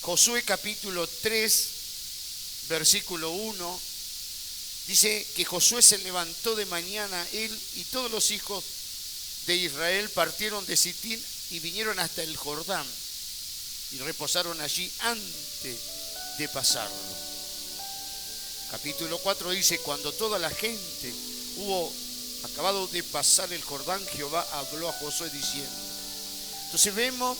Josué capítulo 3, versículo 1, dice que Josué se levantó de mañana, él y todos los hijos de Israel partieron de Sitín y vinieron hasta el Jordán y reposaron allí antes de pasarlo. Capítulo 4 dice, cuando toda la gente hubo acabado de pasar el Jordán, Jehová habló a Josué diciendo. Entonces vemos,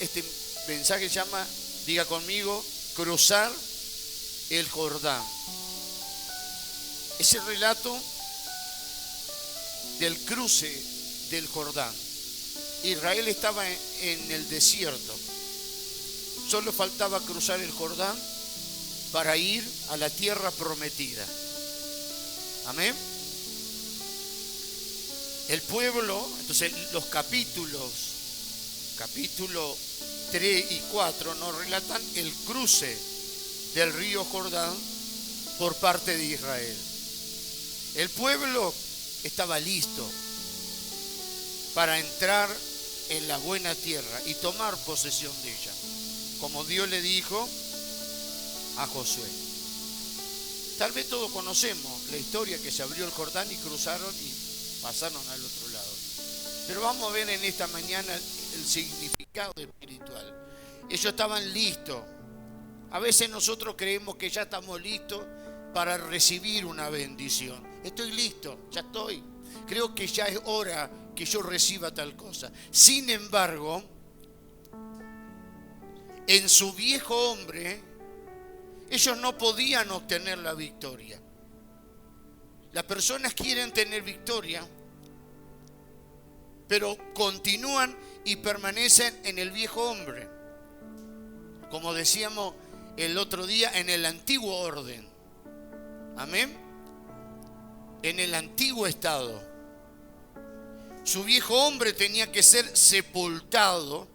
este mensaje se llama, diga conmigo, cruzar el Jordán. Es el relato del cruce del Jordán. Israel estaba en el desierto. Solo faltaba cruzar el Jordán para ir a la tierra prometida. Amén. El pueblo, entonces los capítulo 3 y 4 nos relatan el cruce del río Jordán por parte de Israel. El pueblo estaba listo para entrar en la buena tierra y tomar posesión de ella, como Dios le dijo a Josué. Tal vez todos conocemos la historia que se abrió el Jordán y cruzaron y pasaron al otro lado. Pero vamos a ver en esta mañana el significado espiritual. Ellos estaban listos. A veces nosotros creemos que ya estamos listos para recibir una bendición. Estoy listo, ya estoy. Creo que ya es hora que yo reciba tal cosa. Sin embargo, en su viejo hombre, ellos no podían obtener la victoria. Las personas quieren tener victoria, pero continúan y permanecen en el viejo hombre. Como decíamos el otro día, en el antiguo orden. Amén. En el antiguo estado. Su viejo hombre tenía que ser sepultado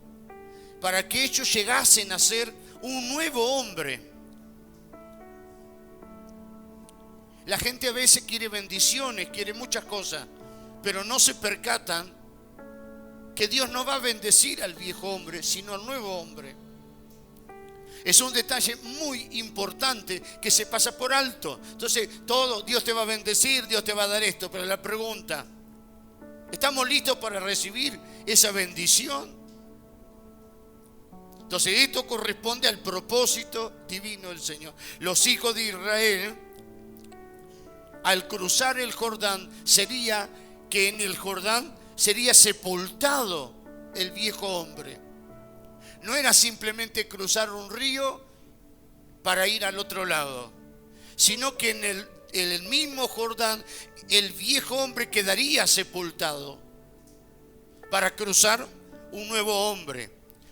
para que ellos llegasen a ser un nuevo hombre. La gente a veces quiere bendiciones, quiere muchas cosas, pero no se percatan que Dios no va a bendecir al viejo hombre, sino al nuevo hombre. Es un detalle muy importante que se pasa por alto. Entonces, Dios te va a bendecir, Dios te va a dar esto, pero la pregunta, ¿estamos listos para recibir esa bendición? Entonces, esto corresponde al propósito divino del Señor. Los hijos de Israel, al cruzar el Jordán, sería que en el Jordán sería sepultado el viejo hombre. No era simplemente cruzar un río para ir al otro lado, sino que en el mismo Jordán el viejo hombre quedaría sepultado para cruzar un nuevo hombre.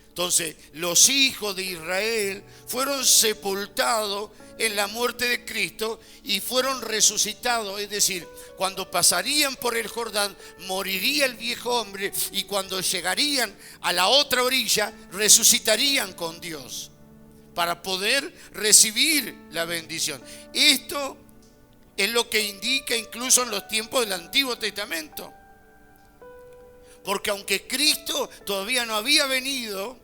Entonces, los hijos de Israel fueron sepultados en la muerte de Cristo y fueron resucitados. Es decir, cuando pasarían por el Jordán, moriría el viejo hombre y cuando llegarían a la otra orilla, resucitarían con Dios para poder recibir la bendición. Esto es lo que indica incluso en los tiempos del Antiguo Testamento. Porque aunque Cristo todavía no había venido,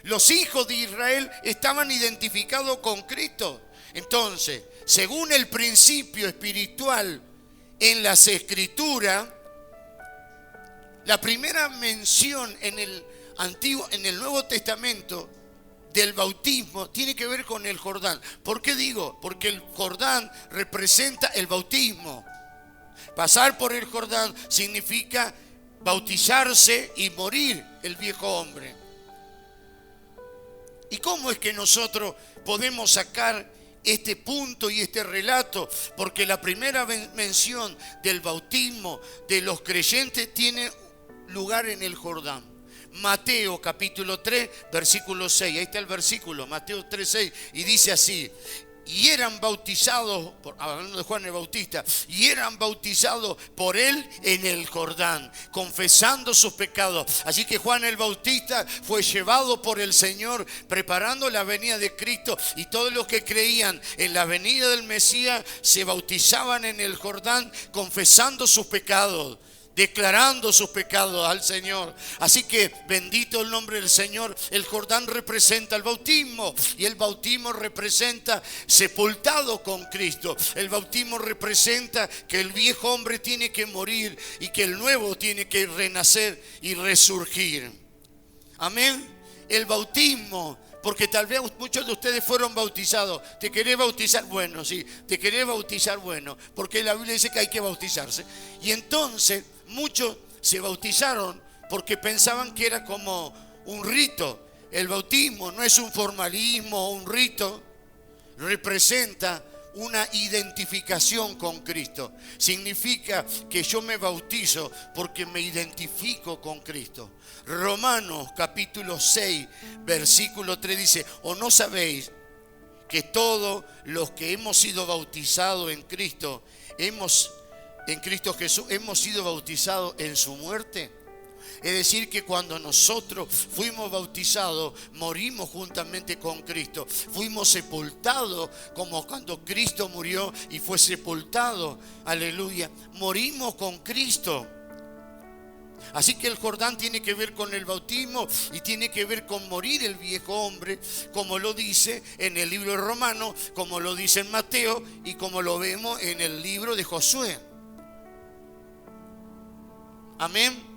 los hijos de Israel estaban identificados con Cristo. Entonces, según el principio espiritual en las Escrituras, la primera mención en el Nuevo Testamento del bautismo tiene que ver con el Jordán. ¿Por qué digo? Porque el Jordán representa el bautismo. Pasar por el Jordán significa bautizarse y morir el viejo hombre. ¿Y cómo es que nosotros podemos sacar este punto y este relato? Porque la primera mención del bautismo de los creyentes tiene lugar en el Jordán. Mateo capítulo 3, versículo 6. Ahí está el versículo, Mateo 3, 6. Y dice así: y eran bautizados, hablando de Juan el Bautista, y eran bautizados por él en el Jordán, confesando sus pecados. Así que Juan el Bautista fue llevado por el Señor, preparando la venida de Cristo, y todos los que creían en la venida del Mesías se bautizaban en el Jordán, confesando sus pecados. declarando sus pecados al Señor. Así que bendito el nombre del Señor. El Jordán representa el bautismo, y el bautismo representa sepultado con Cristo. El bautismo representa que el viejo hombre tiene que morir y que el nuevo tiene que renacer y resurgir. Amén. El bautismo, porque tal vez muchos de ustedes fueron bautizados. ¿Te querés bautizar? Bueno, sí, te querés bautizar, bueno, porque la Biblia dice que hay que bautizarse. Y entonces muchos se bautizaron porque pensaban que era como un rito. El bautismo no es un formalismo o un rito, representa una identificación con Cristo. Significa que yo me bautizo porque me identifico con Cristo. Romanos capítulo 6, versículo 3 dice: ¿o no sabéis que todos los que hemos sido bautizados en Cristo Jesús, hemos sido bautizados en su muerte? Es decir, que cuando nosotros fuimos bautizados, morimos juntamente con Cristo. Fuimos sepultados como cuando Cristo murió y fue sepultado. Aleluya. Morimos con Cristo. Así que el Jordán tiene que ver con el bautismo y tiene que ver con morir el viejo hombre, como lo dice en el libro de Romanos, como lo dice en Mateo y como lo vemos en el libro de Josué. Amén.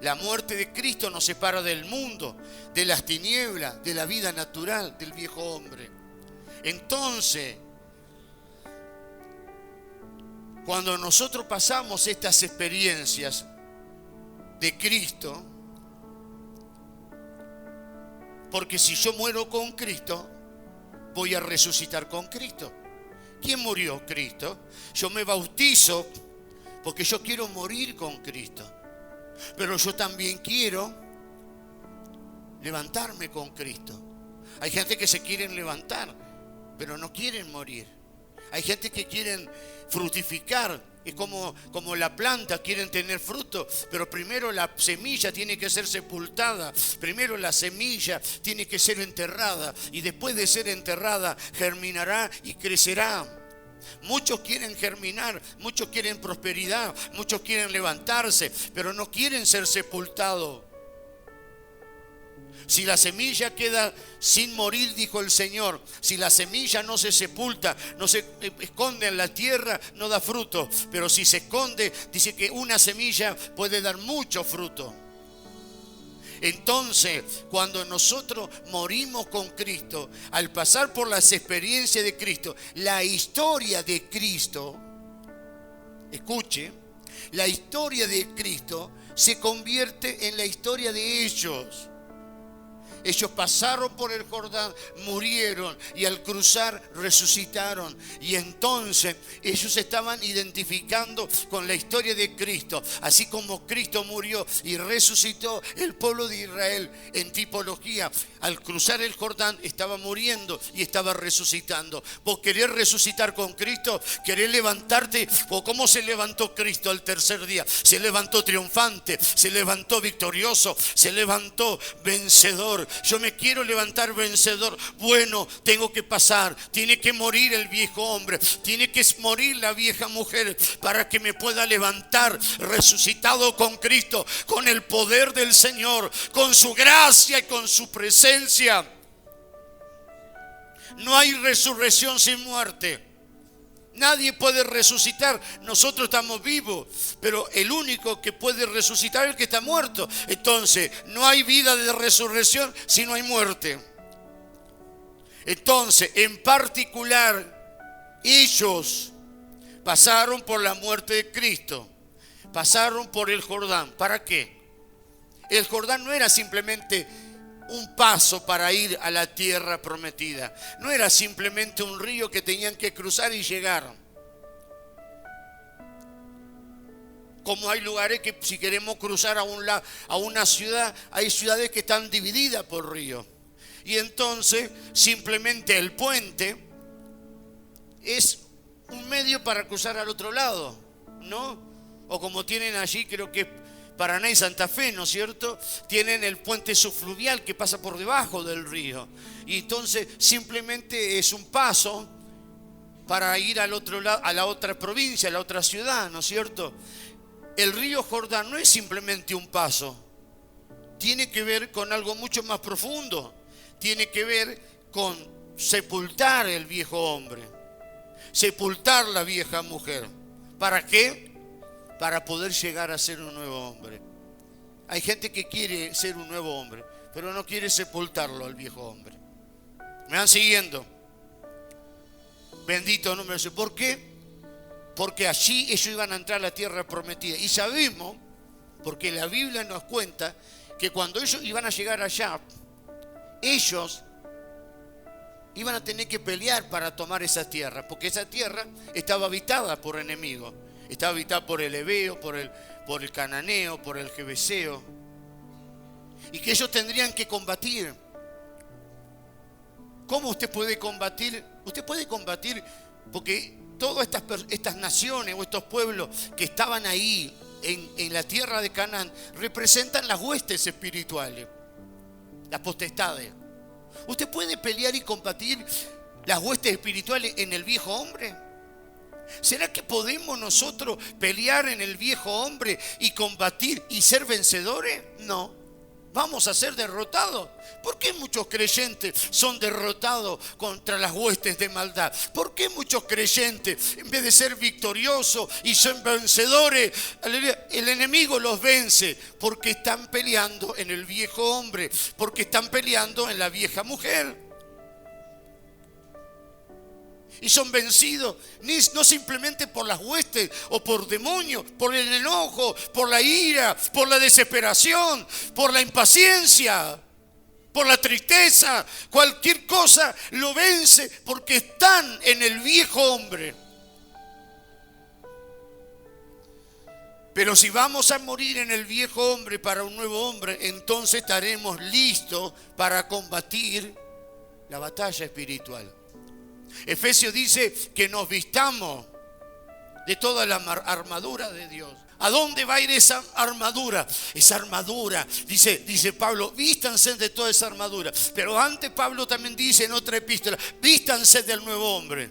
La muerte de Cristo nos separa del mundo, de las tinieblas, de la vida natural del viejo hombre. Entonces, cuando nosotros pasamos estas experiencias de Cristo, porque si yo muero con Cristo, voy a resucitar con Cristo. ¿Quién murió? Cristo. Yo me bautizo porque yo quiero morir con Cristo. Pero yo también quiero levantarme con Cristo. Hay gente que se quieren levantar, pero no quieren morir. Hay gente que quieren frutificar. Es como la planta, quieren tener fruto, pero primero la semilla tiene que ser sepultada. Primero la semilla tiene que ser enterrada, y después de ser enterrada germinará y crecerá. Muchos quieren germinar, muchos quieren prosperidad, muchos quieren levantarse, pero no quieren ser sepultados. Si la semilla queda sin morir, dijo el Señor, si la semilla no se sepulta, no se esconde en la tierra, no da fruto. Pero si se esconde, dice que una semilla puede dar mucho fruto. Entonces, cuando nosotros morimos con Cristo, al pasar por las experiencias de Cristo, la historia de Cristo, escuche, la historia de Cristo se convierte en la historia de ellos. Ellos pasaron por el Jordán, murieron y al cruzar resucitaron. Y entonces ellos estaban identificando con la historia de Cristo. Así como Cristo murió y resucitó, el pueblo de Israel en tipología, al cruzar el Jordán estaba muriendo y estaba resucitando. ¿Vos querés resucitar con Cristo? ¿Querés levantarte? ¿O cómo se levantó Cristo al tercer día? Se levantó triunfante, se levantó victorioso, se levantó vencedor. Yo me quiero levantar vencedor. Bueno, tengo que pasar, tiene que morir el viejo hombre, tiene que morir la vieja mujer para que me pueda levantar resucitado con Cristo, con el poder del Señor, con su gracia y con su presencia. No hay resurrección sin muerte. Nadie puede resucitar. Nosotros estamos vivos, pero el único que puede resucitar es el que está muerto. Entonces, no hay vida de resurrección si no hay muerte. Entonces, en particular, ellos pasaron por la muerte de Cristo. Pasaron por el Jordán. ¿Para qué? El Jordán no era simplemente un paso para ir a la tierra prometida. No era simplemente un río que tenían que cruzar y llegar. Como hay lugares que si queremos cruzar a una ciudad, hay ciudades que están divididas por ríos. Y entonces simplemente el puente es un medio para cruzar al otro lado, ¿no? O como tienen allí, creo que Paraná y Santa Fe, ¿no es cierto? Tienen el puente subfluvial que pasa por debajo del río. Y entonces simplemente es un paso para ir al otro lado, a la otra provincia, a la otra ciudad, ¿no es cierto? el río Jordán no es simplemente un paso, tiene que ver con algo mucho más profundo, tiene que ver con sepultar el viejo hombre, sepultar la vieja mujer. ¿Para qué? Para poder llegar a ser un nuevo hombre. Hay gente que quiere ser un nuevo hombre, pero no quiere sepultarlo al viejo hombre. ¿Me van siguiendo? Bendito nombre de Dios. ¿Por qué? Porque allí ellos iban a entrar a la tierra prometida. Y sabemos, porque la Biblia nos cuenta, que cuando ellos iban a llegar allá, ellos iban a tener que pelear para tomar esa tierra, porque esa tierra estaba habitada por enemigos. Estaba habitada por el Heveo, por el Cananeo, por el Jebuseo. Y que ellos tendrían que combatir. ¿Cómo usted puede combatir? Usted puede combatir porque todas estas naciones o estos pueblos que estaban ahí en la tierra de Canaán representan las huestes espirituales, las potestades. ¿Usted puede pelear y combatir las huestes espirituales en el viejo hombre? ¿Será que podemos nosotros pelear en el viejo hombre y combatir y ser vencedores? No. Vamos a ser derrotados. ¿Por qué muchos creyentes son derrotados contra las huestes de maldad? ¿Por qué muchos creyentes, en vez de ser victoriosos y son vencedores, el enemigo los vence? Porque están peleando en el viejo hombre, porque están peleando en la vieja mujer. Y son vencidos no simplemente por las huestes o por demonios, por el enojo, por la ira, por la desesperación, por la impaciencia, por la tristeza. Cualquier cosa lo vence porque están en el viejo hombre. Pero si vamos a morir en el viejo hombre para un nuevo hombre, entonces estaremos listos para combatir la batalla espiritual. Efesios dice que nos vistamos de toda la armadura de Dios. ¿A dónde va a ir esa armadura? Esa armadura, dice Pablo, vístanse de toda esa armadura. Pero antes Pablo también dice en otra epístola, vístanse del nuevo hombre.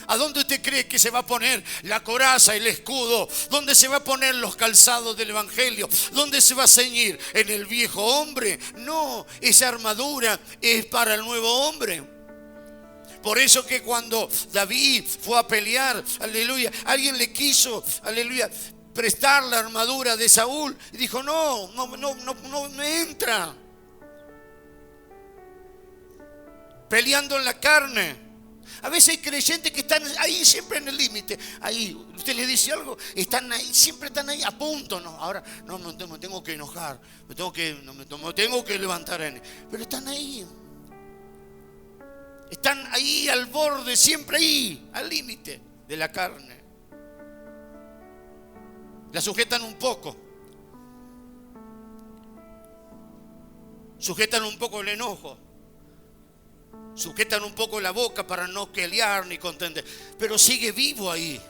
¿A dónde usted cree que se va a poner la coraza, el escudo? ¿Dónde se va a poner los calzados del evangelio? ¿Dónde se va a ceñir? ¿En el viejo hombre? No, esa armadura es para el nuevo hombre. Por eso que cuando David fue a pelear, aleluya, alguien le quiso, aleluya, prestar la armadura de Saúl y dijo, no me entra. Peleando en la carne. A veces hay creyentes que están ahí siempre en el límite. Ahí, usted le dice algo, están ahí, siempre están ahí a punto. No, ahora no me tengo que enojar, me tengo que levantar, pero están ahí. Están ahí al borde, siempre ahí, al límite de la carne. La sujetan un poco. Sujetan un poco el enojo. Sujetan un poco la boca para no pelear ni contender. Pero sigue vivo ahí.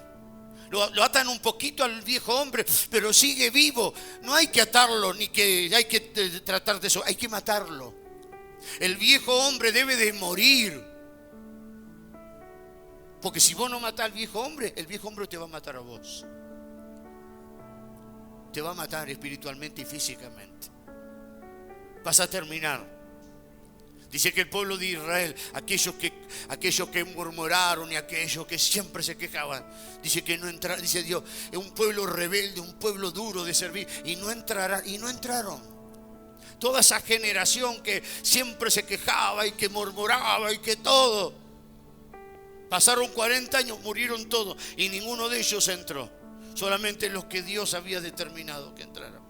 Lo atan un poquito al viejo hombre, pero sigue vivo. No hay que atarlo, ni que hay que tratar de eso. Hay que matarlo. El viejo hombre debe de morir. Porque si vos no matás al viejo hombre, el viejo hombre te va a matar a vos. Te va a matar espiritualmente y físicamente. Vas a terminar. Dice que el pueblo de Israel, aquellos que murmuraron y aquellos que siempre se quejaban, dice que no entraron, dice Dios, es un pueblo rebelde, un pueblo duro de servir, y no entraron. Toda esa generación que siempre se quejaba y que murmuraba y que todo. Pasaron 40 años, murieron todos y ninguno de ellos entró. Solamente los que Dios había determinado que entraran.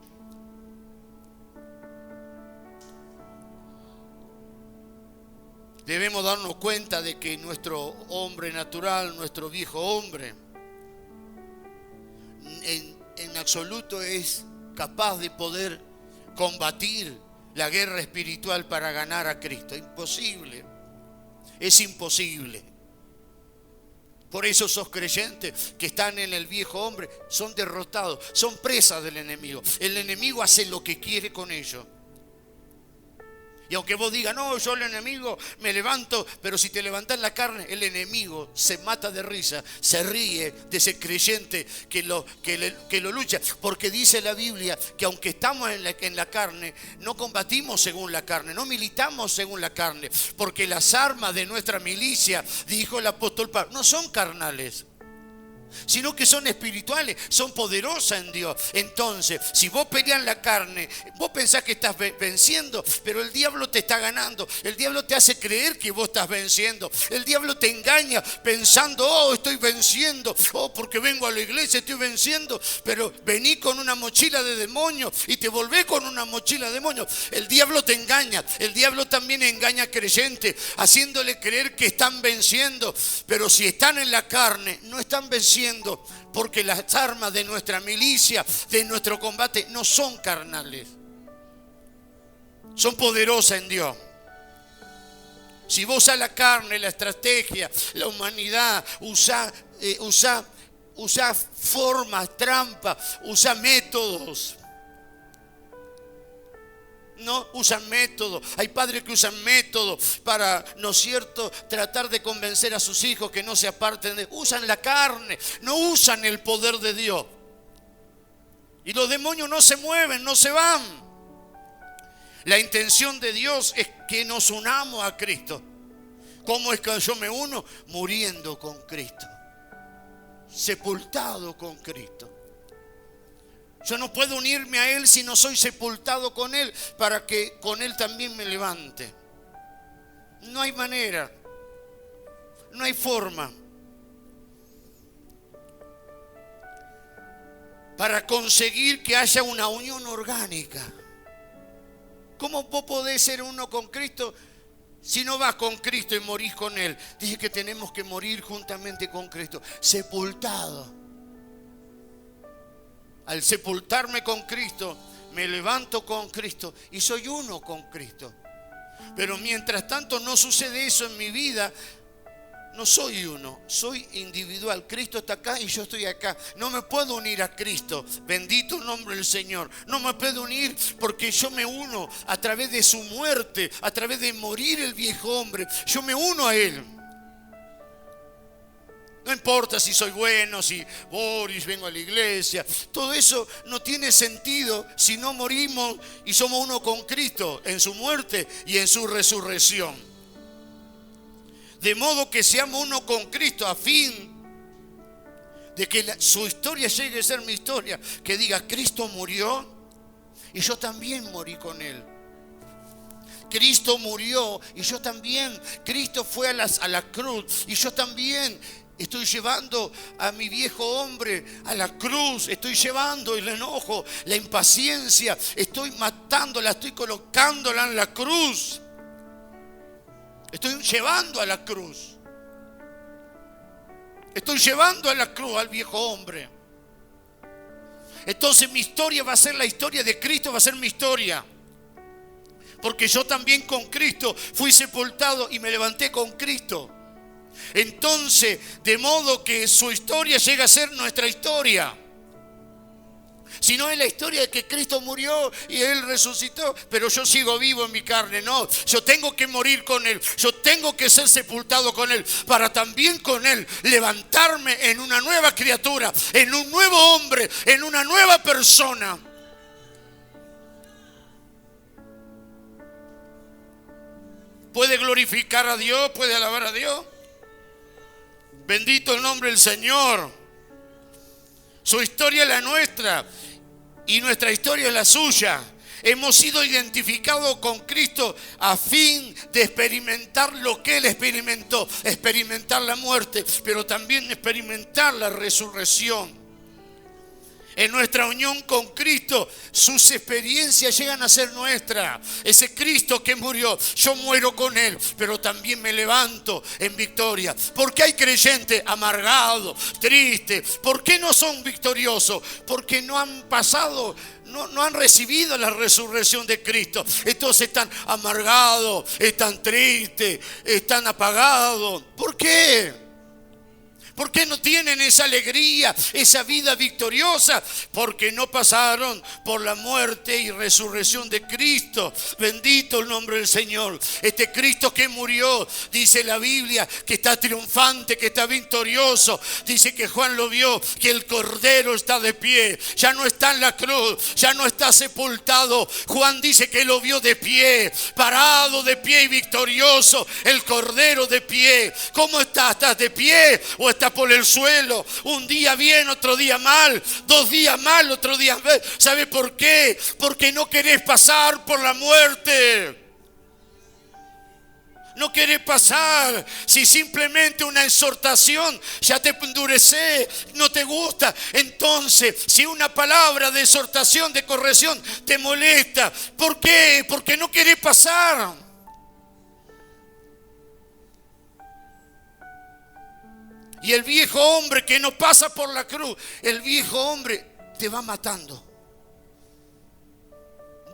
Debemos darnos cuenta de que nuestro hombre natural, nuestro viejo hombre, en absoluto es capaz de poder combatir la guerra espiritual para ganar a Cristo. Imposible. Es imposible. Por eso esos creyentes que están en el viejo hombre son derrotados, son presas del enemigo. El enemigo hace lo que quiere con ellos. Y aunque vos digas, no, yo el enemigo me levanto, pero si te levantás en la carne, el enemigo se mata de risa, se ríe de ese creyente que lo lucha. Porque dice la Biblia que aunque estamos en la carne, no combatimos según la carne, no militamos según la carne. Porque las armas de nuestra milicia, dijo el apóstol Pablo, no son carnales, sino que son espirituales, son poderosas en Dios. Entonces, si vos peleas en la carne, vos pensás que estás venciendo, pero el diablo te está ganando. El diablo te hace creer que vos estás venciendo. El diablo te engaña pensando, oh, estoy venciendo, oh, porque vengo a la iglesia, estoy venciendo. Pero vení con una mochila de demonios y te volvés con una mochila de demonios. El diablo te engaña. El diablo también engaña a creyentes, haciéndole creer que están venciendo. Pero si están en la carne, no están venciendo, porque las armas de nuestra milicia, de nuestro combate, no son carnales, son poderosas en Dios. Si vos usás la carne, la estrategia, la humanidad, usás formas, trampas, usás métodos. No usan métodos. Hay padres que usan métodos para, ¿no es cierto?, tratar de convencer a sus hijos que no se aparten usan la carne, no usan el poder de Dios. Y los demonios no se mueven, no se van. La intención de Dios es que nos unamos a Cristo. ¿Cómo es que yo me uno? Muriendo con Cristo, sepultado con Cristo. Yo no puedo unirme a Él si no soy sepultado con Él, para que con Él también me levante. No hay manera, no hay forma. Para conseguir que haya una unión orgánica. ¿Cómo vos podés ser uno con Cristo si no vas con Cristo y morís con Él? Dije que tenemos que morir juntamente con Cristo, sepultado. Al sepultarme con Cristo, me levanto con Cristo y soy uno con Cristo. Pero mientras tanto no sucede eso en mi vida, no soy uno, soy individual. Cristo está acá y yo estoy acá. No me puedo unir a Cristo, bendito el nombre del Señor. No me puedo unir porque yo me uno a través de su muerte, a través de morir el viejo hombre. Yo me uno a Él. No importa si soy bueno, si Boris, vengo a la iglesia. Todo eso no tiene sentido si no morimos y somos uno con Cristo en su muerte y en su resurrección. De modo que seamos uno con Cristo a fin de que su historia llegue a ser mi historia. Que diga, Cristo murió y yo también morí con Él. Cristo murió y yo también. Cristo fue a la cruz y yo también. Estoy llevando a mi viejo hombre a la cruz. Estoy llevando el enojo, la impaciencia. Estoy matándola, estoy colocándola en la cruz. Estoy llevando a la cruz. Estoy llevando a la cruz al viejo hombre. Entonces mi historia va a ser la historia de Cristo, va a ser mi historia. Porque yo también con Cristo fui sepultado y me levanté con Cristo. Entonces, de modo que su historia llega a ser nuestra historia. Si no es la historia de que Cristo murió y Él resucitó, pero yo sigo vivo en mi carne. No, yo tengo que morir con Él. Yo tengo que ser sepultado con Él, para también con Él levantarme en una nueva criatura, en un nuevo hombre, en una nueva persona. ¿Puede glorificar a Dios? ¿Puede alabar a Dios? Bendito el nombre del Señor. Su historia es la nuestra y nuestra historia es la suya. Hemos sido identificados con Cristo a fin de experimentar lo que Él experimentó. Experimentar la muerte, pero también experimentar la resurrección. En nuestra unión con Cristo, sus experiencias llegan a ser nuestras. Ese Cristo que murió, yo muero con Él, pero también me levanto en victoria. ¿Por qué hay creyentes amargados, tristes? ¿Por qué no son victoriosos? Porque no han pasado, no han recibido la resurrección de Cristo. Entonces están amargados, están tristes, están apagados. ¿Por qué? ¿Por qué no tienen esa alegría, esa vida victoriosa? Porque no pasaron por la muerte y resurrección de Cristo. Bendito el nombre del Señor. Este Cristo que murió, dice la Biblia, que está triunfante, que está victorioso. Dice que Juan lo vio, que el Cordero está de pie. Ya no está en la cruz, ya no está sepultado. Juan dice que lo vio de pie, parado de pie y victorioso. El Cordero de pie. ¿Cómo estás? ¿Estás de pie o estás por el suelo? Un día bien, otro día mal. 2 días mal, otro día mal. ¿Sabe por qué? Porque no querés pasar por la muerte. No querés pasar. Si simplemente una exhortación ya te endurece, no te gusta. Entonces, si una palabra de exhortación, de corrección te molesta, ¿por qué? Porque no querés pasar. Y el viejo hombre que no pasa por la cruz, el viejo hombre te va matando.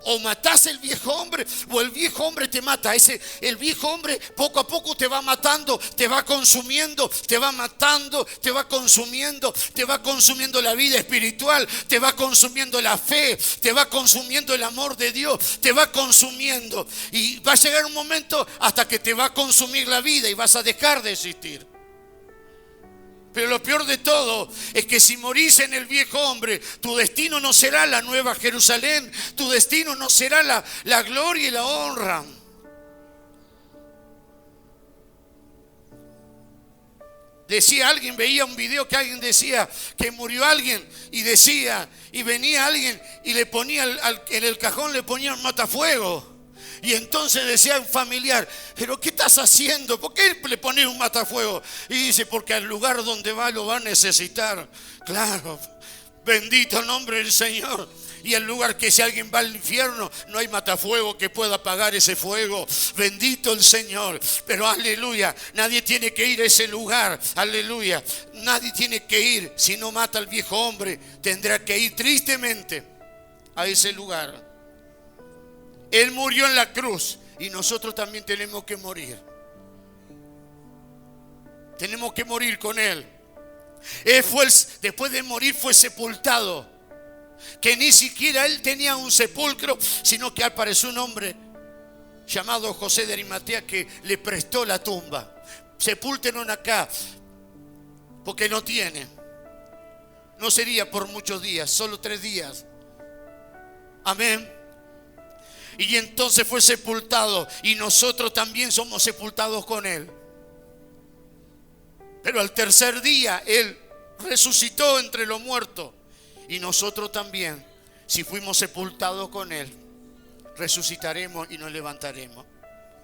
O matás el viejo hombre o el viejo hombre te mata. El viejo hombre poco a poco te va matando, te va consumiendo, te va matando, te va consumiendo la vida espiritual, te va consumiendo la fe, te va consumiendo el amor de Dios, te va consumiendo. Y va a llegar un momento hasta que te va a consumir la vida y vas a dejar de existir. Pero lo peor de todo es que si morís en el viejo hombre, tu destino no será la nueva Jerusalén, tu destino no será la gloria y la honra. Decía alguien, veía un video que alguien decía que murió alguien y venía alguien y le ponía en el cajón le ponía un matafuego. Y entonces decía un familiar, ¿pero qué estás haciendo? ¿Por qué le pones un matafuego? Y dice, porque al lugar donde va lo va a necesitar. Claro, bendito el nombre del Señor. Y el lugar que si alguien va al infierno, no hay matafuego que pueda apagar ese fuego. Bendito el Señor. Pero aleluya, nadie tiene que ir a ese lugar. Aleluya, nadie tiene que ir. Si no mata al viejo hombre, tendrá que ir tristemente a ese lugar. Él murió en la cruz y nosotros también tenemos que morir. Tenemos que morir con Él. Después de morir fue sepultado. Que ni siquiera Él tenía un sepulcro, sino que apareció un hombre llamado José de Arimatea que le prestó la tumba. Sepúltenlo acá, porque no tiene. No sería por muchos días, solo 3 días. Amén. Y entonces fue sepultado y nosotros también somos sepultados con Él. Pero al tercer día Él resucitó entre los muertos y nosotros también, si fuimos sepultados con Él, resucitaremos y nos levantaremos.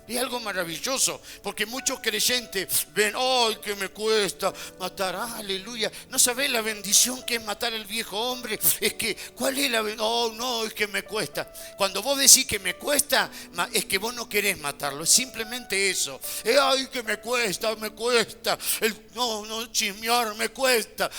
Es algo maravilloso, porque muchos creyentes ven, ¡ay, que me cuesta matar! ¡Aleluya! ¿No sabés la bendición que es matar al viejo hombre? Es que, ¿cuál es la bendición? ¡Oh, no, es que me cuesta! Cuando vos decís que me cuesta, es que vos no querés matarlo, es simplemente eso. ¡Ay, que me cuesta, me cuesta! No, chismear, me cuesta,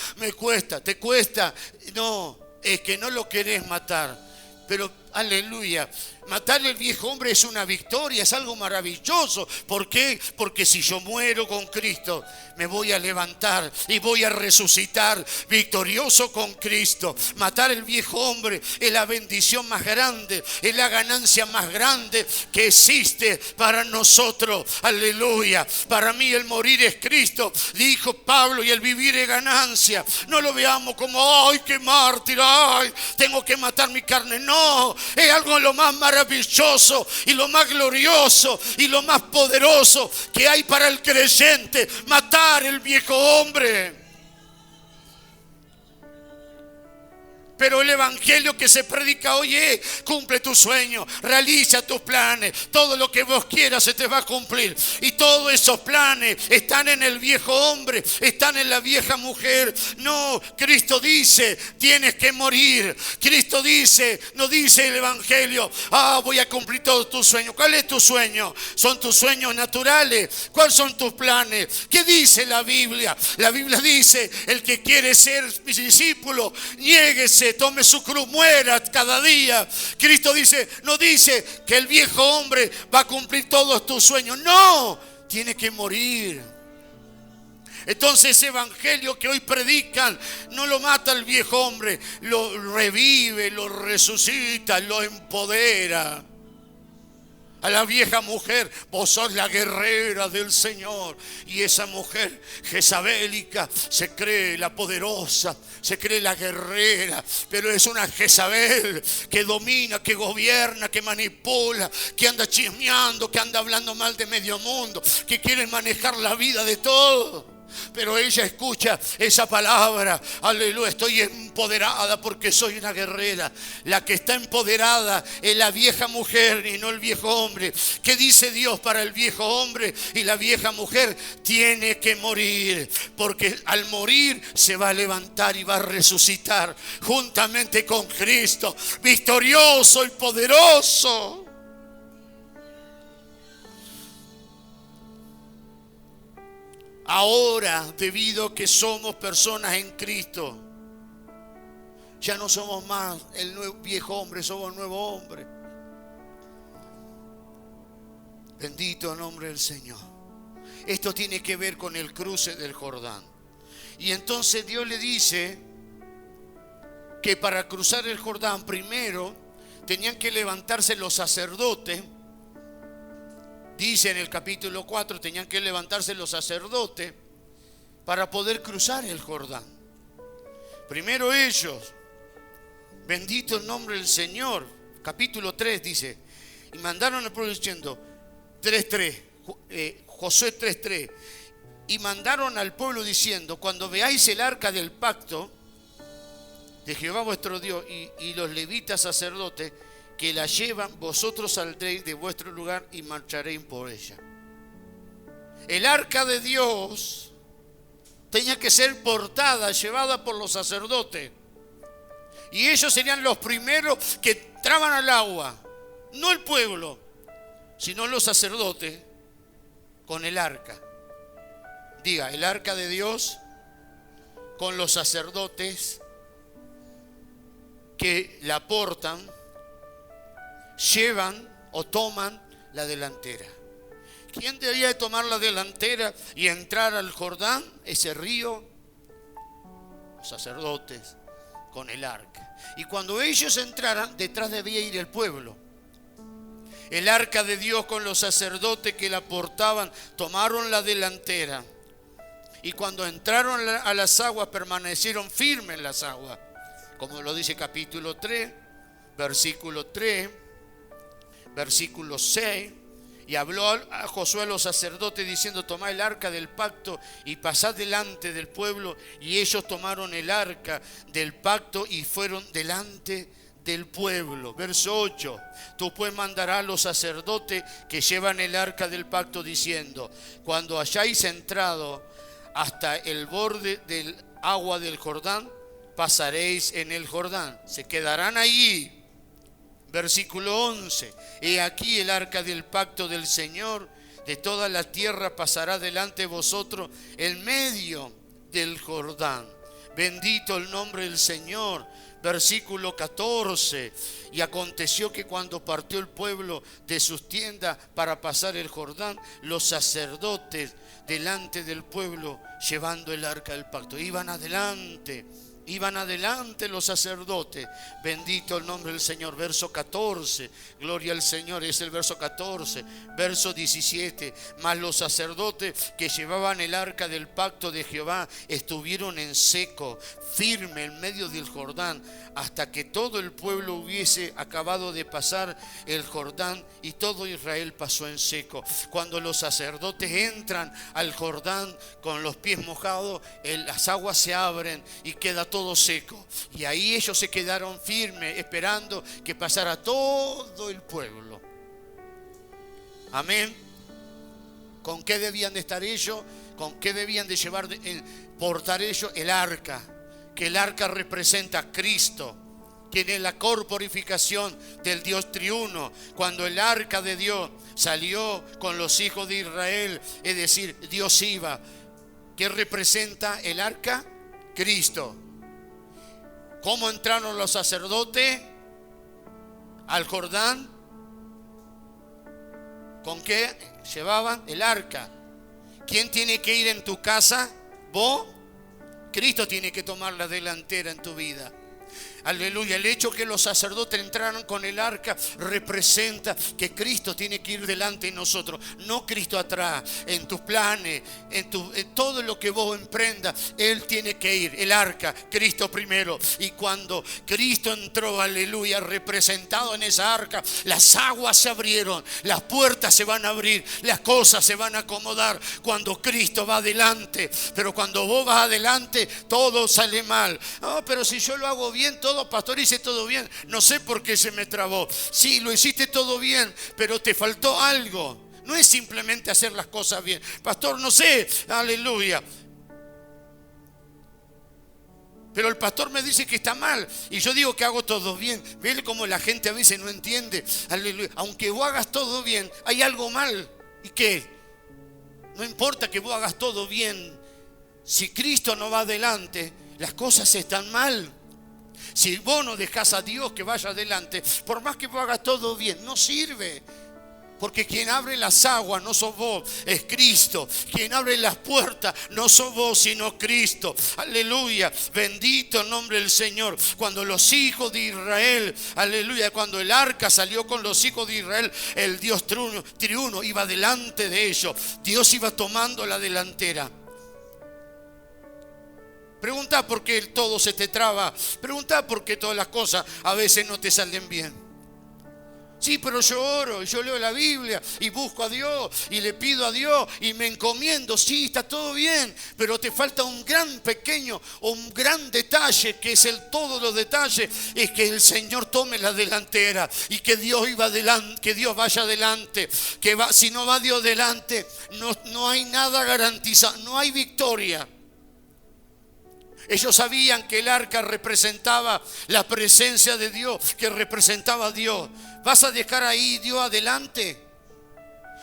¿te cuesta? No, es que no lo querés matar. Pero, aleluya, matar al viejo hombre es una victoria, es algo maravilloso. ¿Por qué? Porque si yo muero con Cristo, me voy a levantar y voy a resucitar victorioso con Cristo. Matar al viejo hombre es la bendición más grande, es la ganancia más grande que existe para nosotros. Aleluya. Para mí el morir es Cristo, dijo Pablo, y el vivir es ganancia. No lo veamos como, ¡ay, qué mártir! ¡Ay, tengo que matar mi carne! No, es algo lo más maravilloso y lo más glorioso y lo más poderoso que hay para el creyente. Matar el viejo hombre. Pero el evangelio que se predica hoy es: cumple tu sueño, realiza tus planes, todo lo que vos quieras se te va a cumplir. Y todos esos planes están en el viejo hombre, están en la vieja mujer. No, Cristo dice, tienes que morir. Cristo dice, no dice el evangelio, voy a cumplir todos tus sueños. ¿Cuál es tu sueño? ¿Son tus sueños naturales? ¿Cuáles son tus planes? ¿Qué dice la Biblia? La Biblia dice, el que quiere ser mi discípulo, niéguese, tome su cruz, muera cada día. Cristo dice, no dice que el viejo hombre va a cumplir todos tus sueños. No, tiene que morir. Entonces ese evangelio que hoy predican no lo mata el viejo hombre, lo revive, lo resucita, lo empodera. A la vieja mujer, vos sos la guerrera del Señor. Y esa mujer jezabélica se cree la poderosa, se cree la guerrera, pero es una Jezabel que domina, que gobierna, que manipula, que anda chismeando, que anda hablando mal de medio mundo, que quiere manejar la vida de todo. Pero ella escucha esa palabra, aleluya, estoy empoderada porque soy una guerrera. La que está empoderada es la vieja mujer y no el viejo hombre. ¿Qué dice Dios para el viejo hombre y la vieja mujer? Tiene que morir, porque al morir se va a levantar y va a resucitar juntamente con Cristo, victorioso y poderoso. Ahora, debido a que somos personas en Cristo, ya no somos más el viejo hombre, somos el nuevo hombre. Bendito el nombre del Señor. Esto tiene que ver con el cruce del Jordán. Y entonces Dios le dice que para cruzar el Jordán primero tenían que levantarse los sacerdotes. Dice en el capítulo 4, tenían que levantarse los sacerdotes para poder cruzar el Jordán. Primero ellos, bendito el nombre del Señor. Capítulo 3 dice, y mandaron al pueblo diciendo, 3:3, Josué 3:3, y mandaron al pueblo diciendo, cuando veáis el arca del pacto de Jehová vuestro Dios y los levitas sacerdotes, que la llevan, vosotros saldréis de vuestro lugar y marcharéis por ella. El arca de Dios tenía que ser portada, llevada por los sacerdotes. Y ellos serían los primeros que entraban al agua. No el pueblo, sino los sacerdotes con el arca. Diga, el arca de Dios con los sacerdotes que la portan, llevan o toman la delantera. ¿Quién debía de tomar la delantera y entrar al Jordán, ese río? Los sacerdotes con el arca. Y cuando ellos entraran, detrás debía ir el pueblo. El arca de Dios con los sacerdotes que la portaban tomaron la delantera. Y cuando entraron a las aguas, permanecieron firmes en las aguas. Como lo dice capítulo 3, versículo 3. Versículo 6, y habló a Josué a los sacerdotes diciendo, tomad el arca del pacto y pasad delante del pueblo, y ellos tomaron el arca del pacto y fueron delante del pueblo. Verso 8, tú pues mandarás a los sacerdotes que llevan el arca del pacto diciendo, cuando hayáis entrado hasta el borde del agua del Jordán, pasaréis en el Jordán, se quedarán allí. Versículo 11, he aquí el arca del pacto del Señor de toda la tierra pasará delante de vosotros en medio del Jordán. Bendito el nombre del Señor. Versículo 14, y aconteció que cuando partió el pueblo de sus tiendas para pasar el Jordán, los sacerdotes delante del pueblo llevando el arca del pacto, iban adelante los sacerdotes. Bendito el nombre del Señor. Verso 14, gloria al Señor, es el verso 14. Verso 17, mas los sacerdotes que llevaban el arca del pacto de Jehová estuvieron en seco, firme en medio del Jordán, hasta que todo el pueblo hubiese acabado de pasar el Jordán, y todo Israel pasó en seco. Cuando los sacerdotes entran al Jordán con los pies mojados, las aguas se abren y queda todo seco, y ahí ellos se quedaron firmes esperando que pasara todo el pueblo. Amén. ¿Con qué debían de estar ellos? ¿Con qué debían de llevar, portar ellos? El arca, que el arca representa a Cristo, quien es la corporificación del Dios triuno. Cuando el arca de Dios salió con los hijos de Israel, es decir, Dios iba. ¿Qué representa el arca? Cristo. ¿Cómo entraron los sacerdotes al Jordán? ¿Con qué llevaban? El arca. ¿Quién tiene que ir en tu casa Vos, Cristo tiene que tomar la delantera en tu vida. Aleluya. El hecho que los sacerdotes entraran con el arca representa que Cristo tiene que ir delante de nosotros, no Cristo atrás. En tus planes, en todo lo que vos emprendas, Él tiene que ir. El arca, Cristo primero. Y cuando Cristo entró, aleluya, representado en esa arca, las aguas se abrieron, las puertas se van a abrir, las cosas se van a acomodar cuando Cristo va adelante. Pero cuando vos vas adelante, todo sale mal. No, pero si yo lo hago bien, todo, pastor, hice todo bien, no sé por qué se me trabó. Sí, lo hiciste todo bien, pero te faltó algo. No es simplemente hacer las cosas bien. Pastor, no sé, aleluya, pero el pastor me dice que está mal y yo digo que hago todo bien. Ve cómo la gente a veces no entiende. Aleluya. Aunque vos hagas todo bien, hay algo mal. ¿Y qué? No importa que vos hagas todo bien. Si Cristo no va adelante, las cosas están mal. Si vos no dejás a Dios que vaya adelante, por más que vos hagas todo bien, no sirve. Porque quien abre las aguas no sos vos, es Cristo. Quien abre las puertas no sos vos, sino Cristo. Aleluya, bendito el nombre del Señor. Cuando los hijos de Israel, aleluya, cuando el arca salió con los hijos de Israel, el Dios triuno iba delante de ellos. Dios iba tomando la delantera. Pregunta por qué todo se te traba. Pregunta por qué todas las cosas a veces no te salen bien. Sí, pero yo oro, yo leo la Biblia y busco a Dios y le pido a Dios y me encomiendo. Sí, está todo bien, pero te falta un gran pequeño o un gran detalle, que es todos los detalles, es que el Señor tome la delantera y que Dios que Dios vaya adelante. Si no va Dios delante, no hay nada garantizado, no hay victoria. Ellos sabían que el arca representaba la presencia de Dios, que representaba a Dios. ¿Vas a dejar ahí Dios adelante?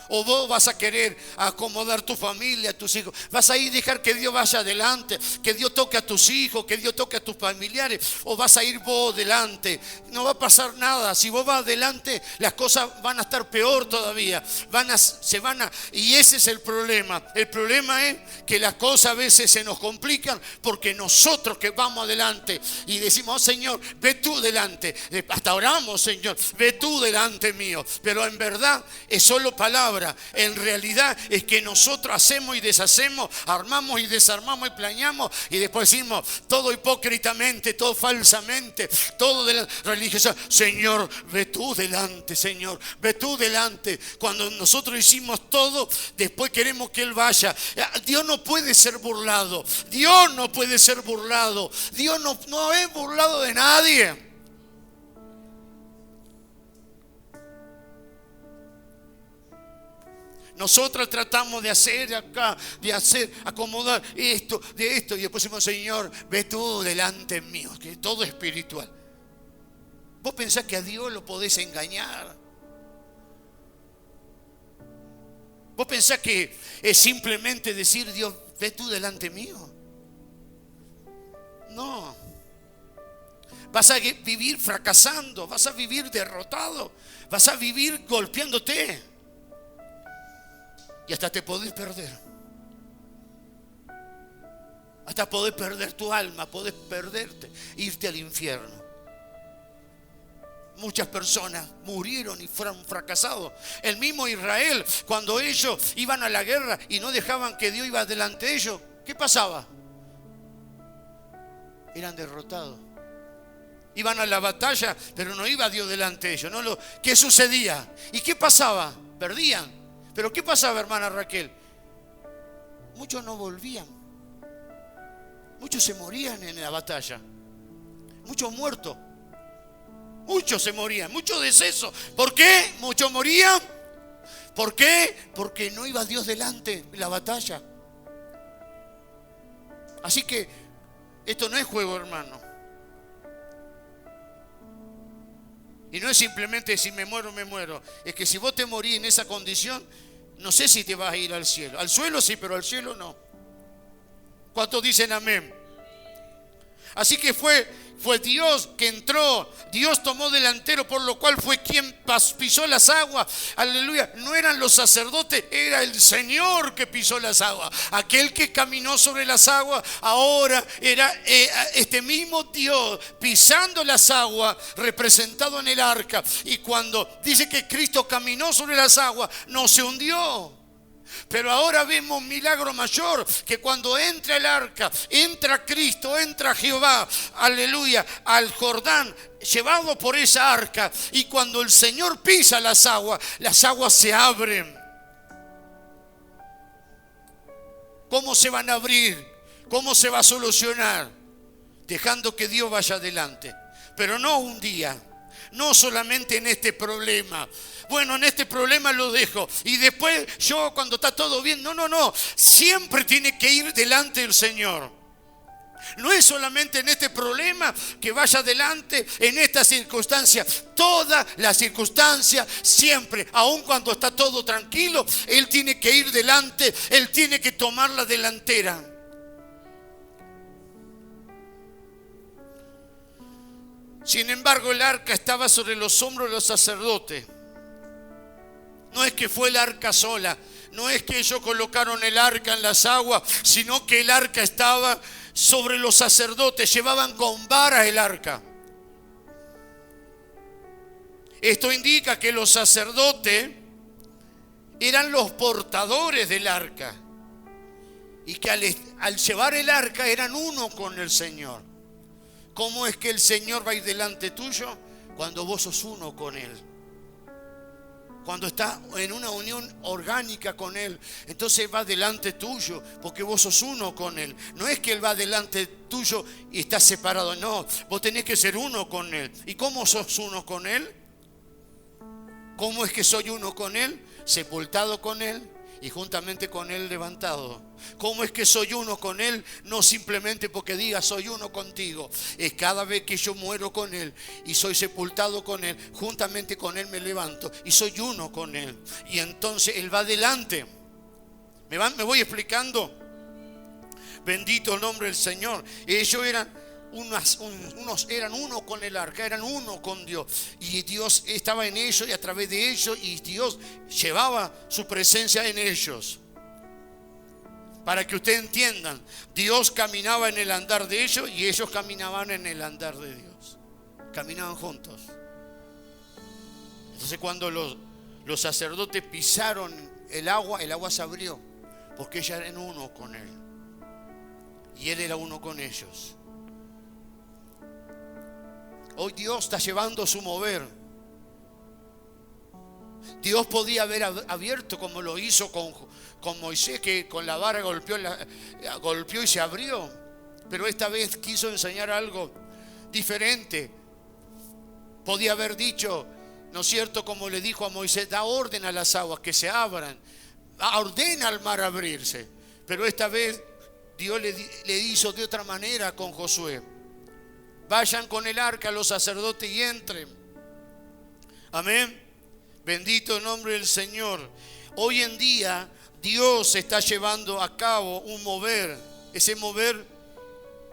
¿O vos vas a querer acomodar tu familia, a tus hijos? ¿Vas a ir a dejar que Dios vaya adelante? Que Dios toque a tus hijos, que Dios toque a tus familiares. ¿O vas a ir vos adelante? No va a pasar nada. Si vos vas adelante, las cosas van a estar peor todavía. Y ese es el problema. El problema es que las cosas a veces se nos complican porque nosotros que vamos adelante y decimos: oh, Señor, ve tú delante. Hasta oramos: Señor, ve tú delante mío. Pero en verdad es solo palabra. En realidad es que nosotros hacemos y deshacemos, armamos y desarmamos y planeamos, y después decimos todo hipócritamente, todo falsamente, todo de la religiosa. Señor, ve tú delante, Señor, ve tú delante. Cuando nosotros hicimos todo, después queremos que Él vaya. Dios no puede ser burlado. Dios no puede ser burlado. Dios no es burlado de nadie. Nosotros tratamos de hacer acá, acomodar esto, de esto, y después decimos: Señor, ve tú delante mío, que todo es espiritual. ¿Vos pensás que a Dios lo podés engañar? ¿Vos pensás que es simplemente decir: Dios, ve tú delante mío? No. Vas a vivir fracasando, vas a vivir derrotado, vas a vivir golpeándote. Y hasta te podés perder. Hasta podés perder tu alma, podés perderte, irte al infierno. Muchas personas murieron y fueron fracasados. El mismo Israel, cuando ellos iban a la guerra y no dejaban que Dios iba delante de ellos, ¿qué pasaba? Eran derrotados. Iban a la batalla, pero no iba Dios delante de ellos. ¿Qué sucedía? ¿Y qué pasaba? Perdían. Pero ¿qué pasaba, hermana Raquel? Muchos no volvían. Muchos se morían en la batalla. Muchos muertos. Muchos se morían. Muchos decesos. ¿Por qué? Muchos morían. ¿Por qué? Porque no iba Dios delante en la batalla. Así que esto no es juego, hermano. Y no es simplemente si me muero, me muero. Es que si vos te morís en esa condición, no sé si te vas a ir al cielo. Al suelo sí, pero al cielo no. ¿Cuántos dicen amén? Así que fue Dios que entró, Dios tomó delantero, por lo cual fue quien pisó las aguas. Aleluya, no eran los sacerdotes, era el Señor que pisó las aguas. Aquel que caminó sobre las aguas, ahora era este mismo Dios pisando las aguas, representado en el arca. Y cuando dice que Cristo caminó sobre las aguas, no se hundió. Pero ahora vemos un milagro mayor, que cuando entra el arca, entra Cristo, entra Jehová, aleluya, al Jordán, llevado por esa arca, y cuando el Señor pisa las aguas se abren. ¿Cómo se van a abrir? ¿Cómo se va a solucionar? Dejando que Dios vaya adelante, pero no un día. No solamente en este problema. Bueno, en este problema lo dejo. Y después yo cuando está todo bien. No. Siempre tiene que ir delante del Señor. No es solamente en este problema que vaya adelante, en esta circunstancia. Todas las circunstancias, siempre, aun cuando está todo tranquilo, Él tiene que ir delante. Él tiene que tomar la delantera. Sin embargo, el arca estaba sobre los hombros de los sacerdotes. No es que fue el arca sola, no es que ellos colocaron el arca en las aguas, sino que el arca estaba sobre los sacerdotes, llevaban con varas el arca. Esto indica que los sacerdotes eran los portadores del arca y que al llevar el arca eran uno con el Señor. ¿Cómo es que el Señor va a ir delante tuyo? Cuando vos sos uno con Él. Cuando estás en una unión orgánica con Él, entonces va delante tuyo, porque vos sos uno con Él. No es que Él va delante tuyo y estás separado, no. Vos tenés que ser uno con Él. ¿Y cómo sos uno con Él? ¿Cómo es que soy uno con Él? Sepultado con Él y juntamente con Él levantado. ¿Cómo es que soy uno con Él? No simplemente porque diga soy uno contigo. Es cada vez que yo muero con Él y soy sepultado con Él, juntamente con Él me levanto y soy uno con Él. Y entonces Él va adelante. ¿Me voy explicando? Bendito el nombre del Señor. Ellos eran unos eran uno con el arca, eran uno con Dios, y Dios estaba en ellos y a través de ellos, y Dios llevaba su presencia en ellos. Para que ustedes entiendan, Dios caminaba en el andar de ellos y ellos caminaban en el andar de Dios. Caminaban juntos. Entonces cuando los sacerdotes pisaron el agua se abrió, porque ellos eran uno con Él y Él era uno con ellos. Hoy Dios está llevando su mover. Dios podía haber abierto como lo hizo con Moisés, que con la vara golpeó y se abrió. Pero esta vez quiso enseñar algo diferente. Podía haber dicho, ¿no es cierto? Como le dijo a Moisés, da orden a las aguas que se abran. Ordena al mar abrirse. Pero esta vez Dios le hizo de otra manera con Josué. Vayan con el arca los sacerdotes y entren. Amén. Bendito el nombre del Señor. Hoy en día Dios está llevando a cabo un mover. Ese mover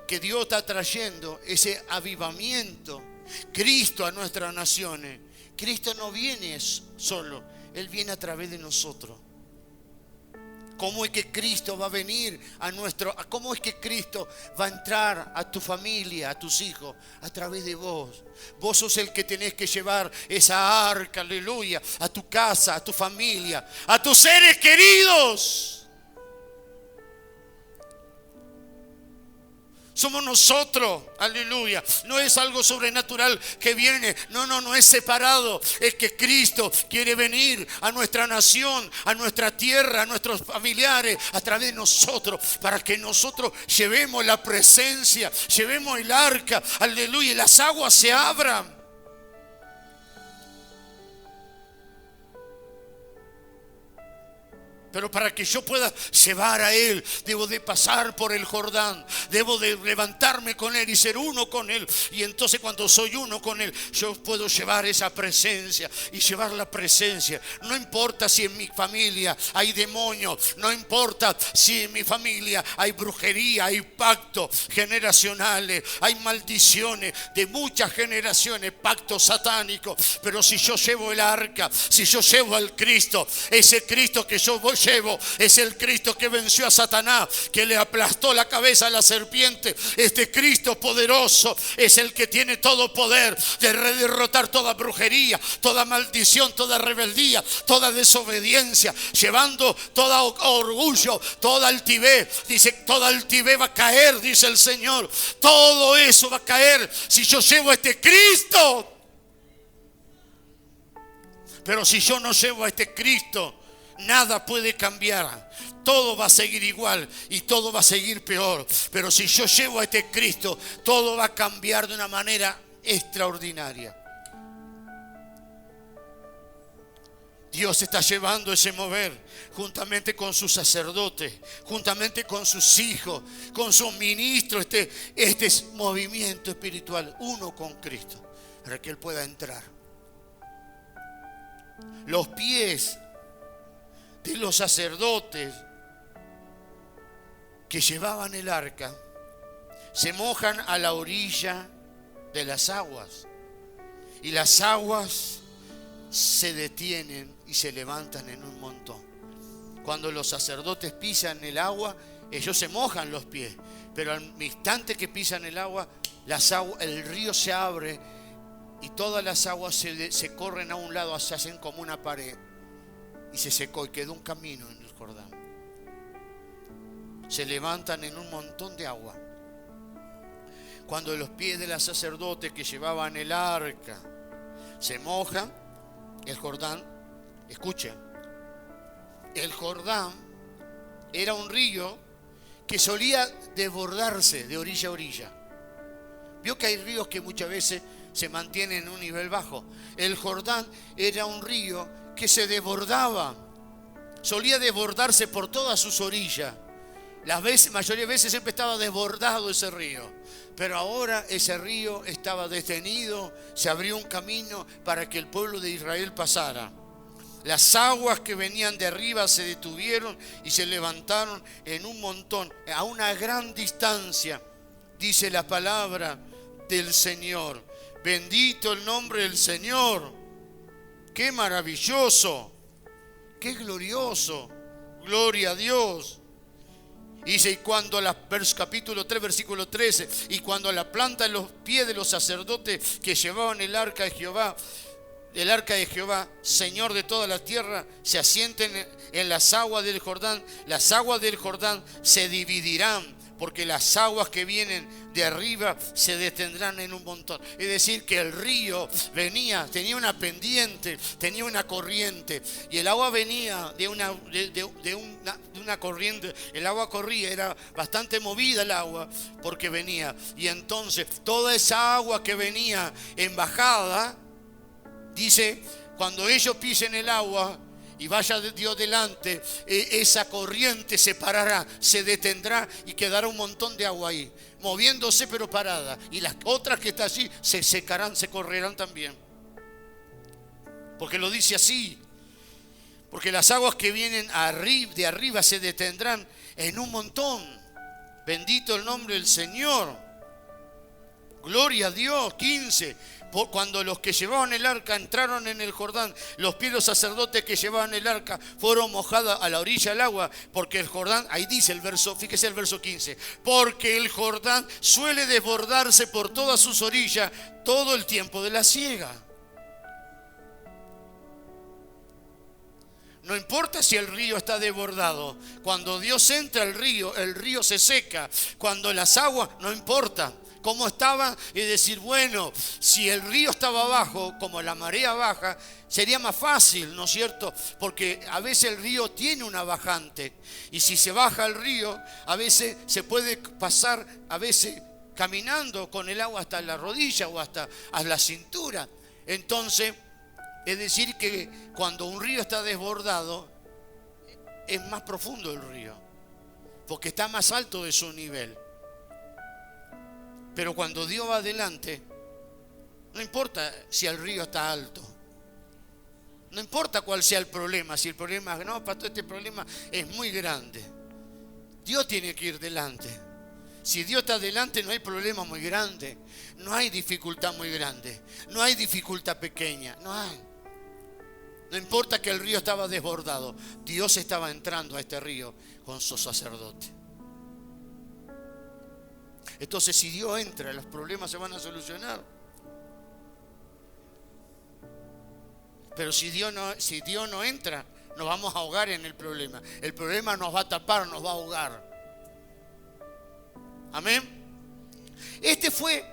que Dios está trayendo, ese avivamiento. Cristo a nuestras naciones. Cristo no viene solo, Él viene a través de nosotros. ¿Cómo es que Cristo va a venir cómo es que Cristo va a entrar a tu familia, a tus hijos? A través de vos. Vos sos el que tenés que llevar esa arca, aleluya, a tu casa, a tu familia, a tus seres queridos. Somos nosotros, aleluya. No es algo sobrenatural que viene. No es separado. Es que Cristo quiere venir a nuestra nación, a nuestra tierra, a nuestros familiares, a través de nosotros, para que nosotros llevemos la presencia, llevemos el arca, aleluya, y las aguas se abran. Pero para que yo pueda llevar a Él, debo de pasar por el Jordán. Debo de levantarme con Él y ser uno con Él. Y entonces cuando soy uno con Él, yo puedo llevar esa presencia y llevar la presencia. No importa si en mi familia hay demonios. No importa si en mi familia hay brujería, hay pactos generacionales, hay maldiciones de muchas generaciones, pactos satánicos. Pero si yo llevo el arca, si yo llevo al Cristo, ese Cristo que yo llevo es el Cristo que venció a Satanás, que le aplastó la cabeza a la serpiente. Este Cristo poderoso es el que tiene todo poder de derrotar toda brujería, toda maldición, toda rebeldía, toda desobediencia, llevando todo orgullo, toda altivez. Dice, toda altivez va a caer, dice el Señor. Todo eso va a caer si yo llevo a este Cristo. Pero si yo no llevo a este Cristo, nada puede cambiar. Todo va a seguir igual y todo va a seguir peor. Pero si yo llevo a este Cristo, todo va a cambiar de una manera extraordinaria. Dios está llevando ese mover juntamente con sus sacerdotes, juntamente con sus hijos, con sus ministros, este movimiento espiritual, uno con Cristo, para que Él pueda entrar. Los pies de los sacerdotes que llevaban el arca se mojan a la orilla de las aguas, y las aguas se detienen y se levantan en un montón. Cuando los sacerdotes pisan el agua, ellos se mojan los pies, pero al instante que pisan el agua, el río se abre y todas las aguas se corren a un lado, se hacen como una pared, y se secó y quedó un camino en el Jordán. Se levantan en un montón de agua. Cuando los pies de los sacerdotes que llevaban el arca se mojan, el Jordán, escuchen, el Jordán era un río que solía desbordarse de orilla a orilla. Vio que hay ríos que muchas veces se mantienen en un nivel bajo. El Jordán era un río que se desbordaba, solía desbordarse por todas sus orillas. Mayoría de veces siempre estaba desbordado ese río, pero ahora ese río estaba detenido, se abrió un camino para que el pueblo de Israel pasara. Las aguas que venían de arriba se detuvieron y se levantaron en un montón, a una gran distancia. Dice la palabra del Señor. Bendito el nombre del Señor. Qué maravilloso, qué glorioso. Gloria a Dios. Dice, y cuando capítulo 3, versículo 13, y cuando la planta en los pies de los sacerdotes que llevaban el arca de Jehová, Señor de toda la tierra, se asienten en las aguas del Jordán se dividirán, porque las aguas que vienen de arriba se detendrán en un montón. Es decir, que el río tenía una pendiente, tenía una corriente, y el agua venía de una corriente. El agua corría, era bastante movida el agua, porque venía. Y entonces toda esa agua que venía en bajada, dice, cuando ellos pisen el agua y vaya Dios delante, esa corriente se parará, se detendrá y quedará un montón de agua ahí, moviéndose pero parada. Y las otras que están allí se secarán, se correrán también. Porque lo dice así. Porque las aguas que vienen de arriba se detendrán en un montón. Bendito el nombre del Señor. Gloria a Dios. 15. Cuando los que llevaban el arca entraron en el Jordán, los pies de los sacerdotes que llevaban el arca fueron mojados a la orilla del agua, porque el Jordán, ahí dice el verso, fíjese el verso 15, porque el Jordán suele desbordarse por todas sus orillas todo el tiempo de la siega. No importa si el río está desbordado, cuando Dios entra al río, el río se seca. Cuando las aguas, no importa cómo estaba, es decir, bueno, si el río estaba abajo, como la marea baja, sería más fácil, ¿no es cierto? Porque a veces el río tiene una bajante, y si se baja el río, a veces se puede pasar, a veces caminando con el agua hasta la rodilla o hasta a la cintura. Entonces, es decir que cuando un río está desbordado, es más profundo el río, porque está más alto de su nivel. Pero cuando Dios va adelante, no importa si el río está alto, no importa cuál sea el problema. Si el problema es, no, pastor, este problema es muy grande, Dios tiene que ir delante. Si Dios está delante, no hay problema muy grande, no hay dificultad muy grande, no hay dificultad pequeña, no hay. No importa que el río estaba desbordado, Dios estaba entrando a este río con su sacerdote. Entonces, si Dios entra, los problemas se van a solucionar. Pero si Dios no entra, nos vamos a ahogar en el problema. El problema nos va a tapar, nos va a ahogar. Amén. Este fue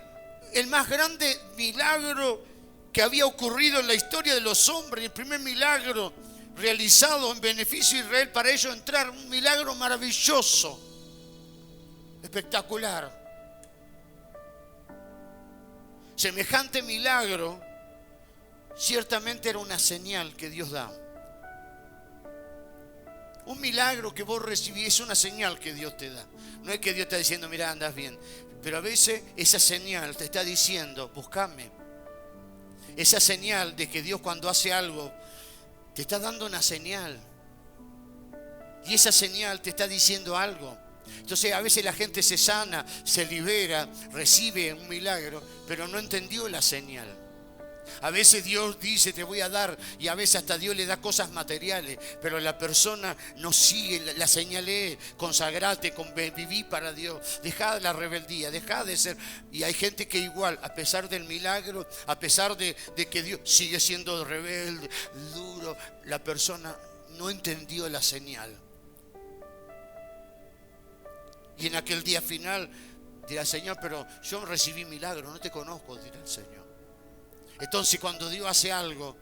el más grande milagro que había ocurrido en la historia de los hombres. El primer milagro realizado en beneficio de Israel para ellos entrar. Un milagro maravilloso, espectacular. Semejante milagro ciertamente era una señal que Dios da. Un milagro que vos recibís es una señal que Dios te da. No es que Dios está diciendo, mira, andas bien. Pero a veces esa señal te está diciendo, búscame. Esa señal de que Dios cuando hace algo te está dando una señal. Y esa señal te está diciendo algo. Entonces a veces la gente se sana, se libera, recibe un milagro, pero no entendió la señal. A veces Dios dice te voy a dar, y a veces hasta Dios le da cosas materiales, pero la persona no sigue la señal. Es consagrate, viví para Dios, dejá la rebeldía, dejá de ser. Y hay gente que igual, a pesar del milagro, a pesar de que Dios sigue siendo rebelde, duro, la persona no entendió la señal. Y en aquel día final dirá, Señor, pero yo recibí milagro, no te conozco, dirá el Señor. Entonces cuando Dios hace algo,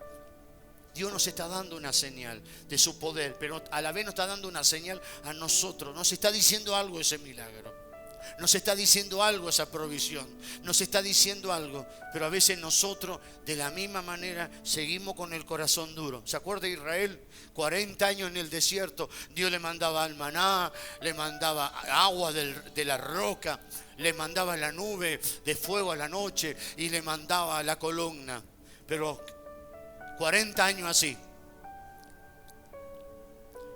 Dios nos está dando una señal de su poder, pero a la vez nos está dando una señal a nosotros. Nos está diciendo algo ese milagro, nos está diciendo algo esa provisión, nos está diciendo algo. Pero a veces nosotros de la misma manera seguimos con el corazón duro. ¿Se acuerda de Israel? 40 años en el desierto, Dios le mandaba el maná, le mandaba agua de la roca, le mandaba la nube de fuego a la noche y le mandaba la columna. Pero 40 años así.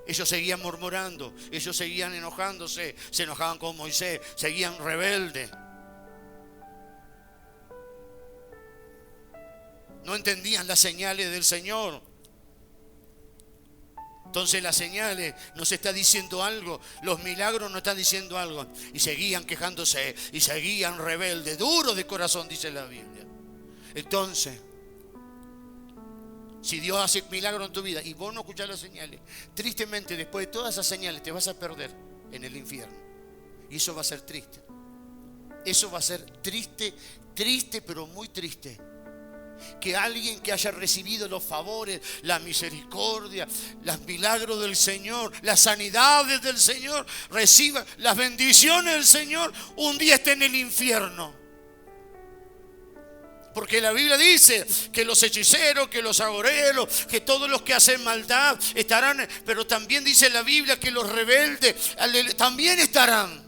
Ellos seguían murmurando, ellos seguían enojándose, se enojaban con Moisés, seguían rebeldes. No entendían las señales del Señor. Entonces las señales nos está diciendo algo, los milagros nos están diciendo algo. Y seguían quejándose y seguían rebeldes, duros de corazón, dice la Biblia. Entonces, si Dios hace milagro en tu vida y vos no escuchás las señales, tristemente después de todas esas señales te vas a perder en el infierno. Y eso va a ser triste. Eso va a ser triste, triste, pero muy triste. Que alguien que haya recibido los favores, la misericordia, los milagros del Señor, las sanidades del Señor, reciba las bendiciones del Señor, un día esté en el infierno. Porque la Biblia dice que los hechiceros, que los agoreros, que todos los que hacen maldad estarán, pero también dice la Biblia que los rebeldes también estarán.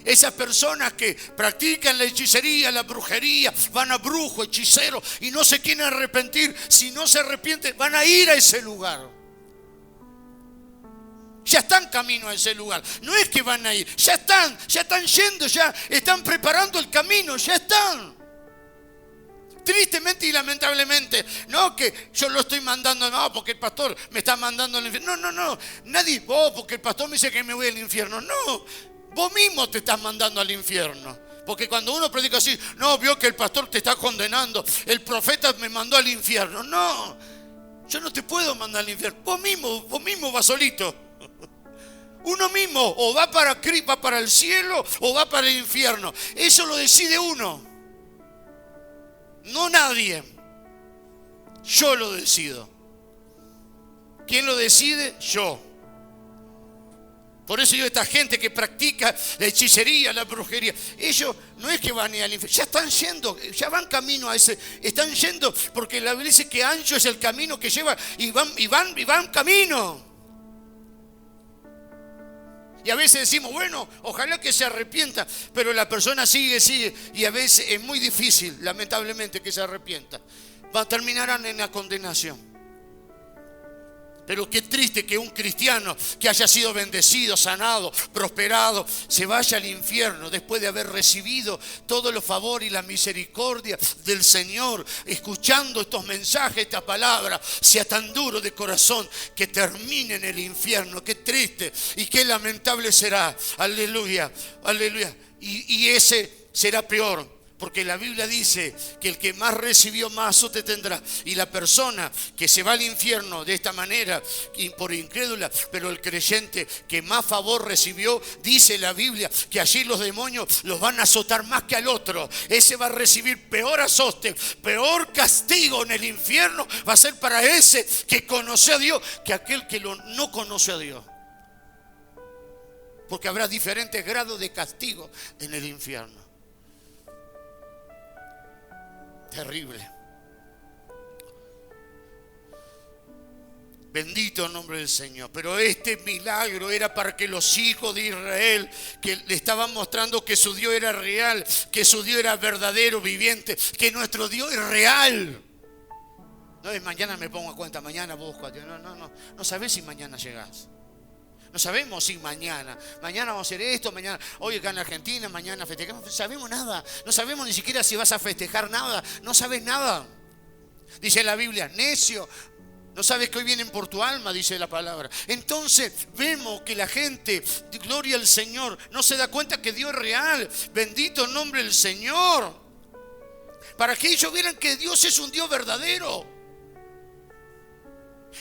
Esas personas que practican la hechicería, la brujería, van a brujos, hechiceros y no se quieren arrepentir. Si no se arrepienten, van a ir a ese lugar. Ya están camino a ese lugar. No es que van a ir, ya están yendo, ya están preparando el camino, ya están. Tristemente y lamentablemente, no que yo lo estoy mandando, no, porque el pastor me está mandando al infierno. No, nadie, vos, porque el pastor me dice que me voy al infierno. No, vos mismo te estás mandando al infierno. Porque cuando uno predica así, no, vio que el pastor te está condenando, el profeta me mandó al infierno. No, yo no te puedo mandar al infierno. Vos mismo vas solito. Uno mismo o va para el cielo o va para el infierno. Eso lo decide uno, no nadie. Yo lo decido. ¿Quién lo decide? Yo. Por eso yo, esta gente que practica la hechicería, la brujería, ellos no es que van a ir al infierno, ya están yendo, ya van camino a ese, están yendo, porque la Biblia dice que ancho es el camino que lleva, y van camino. Y a veces decimos, bueno, ojalá que se arrepienta, pero la persona sigue, y a veces es muy difícil, lamentablemente, que se arrepienta. Terminarán en la condenación. Pero qué triste que un cristiano que haya sido bendecido, sanado, prosperado, se vaya al infierno después de haber recibido todo el favor y la misericordia del Señor, escuchando estos mensajes, esta palabra, sea tan duro de corazón que termine en el infierno. Qué triste y qué lamentable será. Aleluya, aleluya. Y ese será peor. Porque la Biblia dice que el que más recibió, más azote tendrá. Y la persona que se va al infierno de esta manera, por incrédula, pero el creyente que más favor recibió, dice la Biblia que allí los demonios los van a azotar más que al otro. Ese va a recibir peor azote, peor castigo en el infierno. Va a ser para ese que conoce a Dios que aquel que no conoce a Dios. Porque habrá diferentes grados de castigo en el infierno. Terrible. Bendito el nombre del Señor. Pero este milagro era para que los hijos de Israel, que le estaban mostrando que su Dios era real, que su Dios era verdadero, viviente, que nuestro Dios es real. No es mañana me pongo a cuenta, mañana busco a Dios. No sabés si mañana llegás. No sabemos si mañana vamos a hacer esto, mañana, hoy acá en Argentina, mañana festejamos. No sabemos nada, no sabemos ni siquiera si vas a festejar nada, no sabes nada. Dice la Biblia, necio, no sabes que hoy vienen por tu alma, dice la palabra. Entonces vemos que la gente, gloria al Señor, no se da cuenta que Dios es real. Bendito el nombre del Señor. Para que ellos vieran que Dios es un Dios verdadero.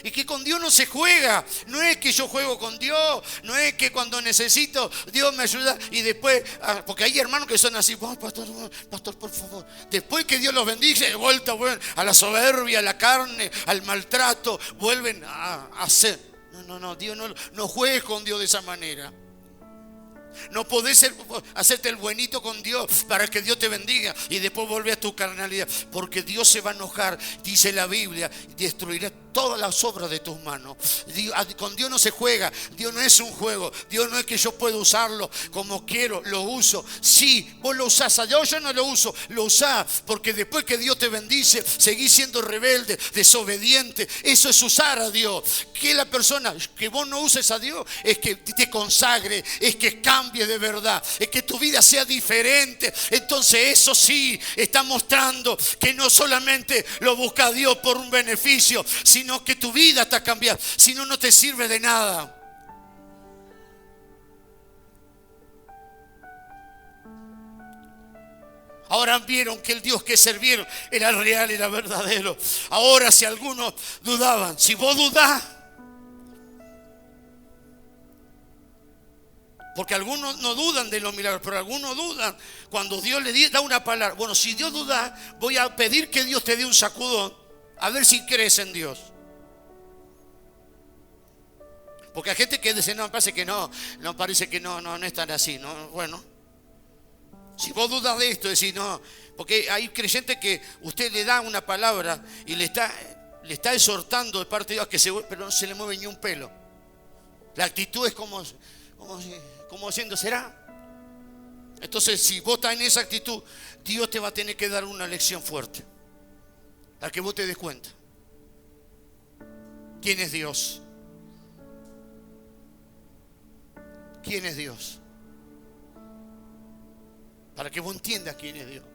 Y que con Dios no se juega. No es que yo juego con Dios. No es que cuando necesito Dios me ayuda y después, porque hay hermanos que son así, oh, pastor, por favor. Después que Dios los bendice, de vuelta vuelven a la soberbia, a la carne, al maltrato, vuelven a hacer. No, Dios no juegues con Dios de esa manera. No podés hacerte el buenito con Dios para que Dios te bendiga y después volver a tu carnalidad, porque Dios se va a enojar, dice la Biblia, y destruirá todas las obras de tus manos. Con Dios no se juega, Dios no es un juego, Dios no es que yo pueda usarlo como quiero, lo uso. Sí, vos lo usás a Dios, yo no lo uso, lo usás, porque después que Dios te bendice, seguís siendo rebelde, desobediente. Eso es usar a Dios. Que la persona que vos no uses a Dios es que te consagre, es que cambie de verdad, es que tu vida sea diferente. Entonces eso sí está mostrando que no solamente lo busca Dios por un beneficio, sino que tu vida está cambiada. Si no, no te sirve de nada. Ahora vieron que el Dios que sirvieron era real, era verdadero. Ahora si algunos dudaban, si vos dudás, porque algunos no dudan de los milagros, pero algunos dudan cuando Dios le da una palabra. Bueno, si Dios duda, voy a pedir que Dios te dé un sacudón, a ver si crees en Dios. Porque hay gente que dice, no, parece que no es tan así, ¿no? Bueno, si vos dudas de esto, decís, no, porque hay creyentes que usted le da una palabra y le está exhortando de parte de Dios, pero no se le mueve ni un pelo. La actitud es como diciendo, ¿será? Entonces, si vos estás en esa actitud, Dios te va a tener que dar una lección fuerte, para que vos te des cuenta quién es Dios. ¿Quién es Dios? Para que vos entiendas quién es Dios.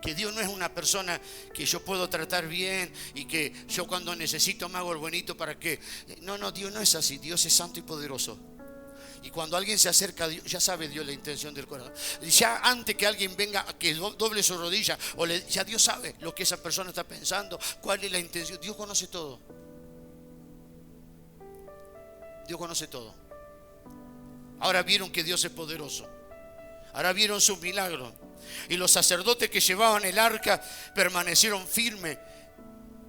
Que Dios no es una persona que yo puedo tratar bien y que yo cuando necesito me hago el buenito para que... No, Dios no es así. Dios es santo y poderoso. Y cuando alguien se acerca a Dios, ya sabe Dios la intención del corazón. Ya antes que alguien venga, que doble su rodilla, ya Dios sabe lo que esa persona está pensando, cuál es la intención. Dios conoce todo. Dios conoce todo. Ahora vieron que Dios es poderoso. Ahora vieron sus milagros. Y los sacerdotes que llevaban el arca permanecieron firmes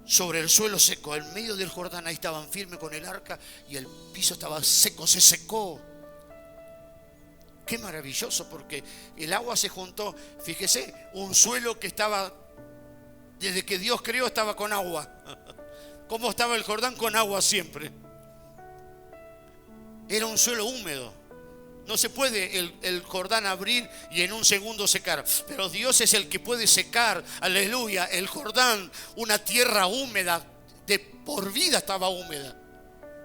sobre el suelo seco, en medio del Jordán. Ahí estaban firmes con el arca y el piso estaba seco, se secó. Qué maravilloso, porque el agua se juntó. Fíjese, un suelo que estaba, desde que Dios creó, estaba con agua. ¿Cómo estaba el Jordán? Con agua siempre. Era un suelo húmedo. No se puede el Jordán abrir y en un segundo secar. Pero Dios es el que puede secar, aleluya, el Jordán, una tierra húmeda, de por vida estaba húmeda,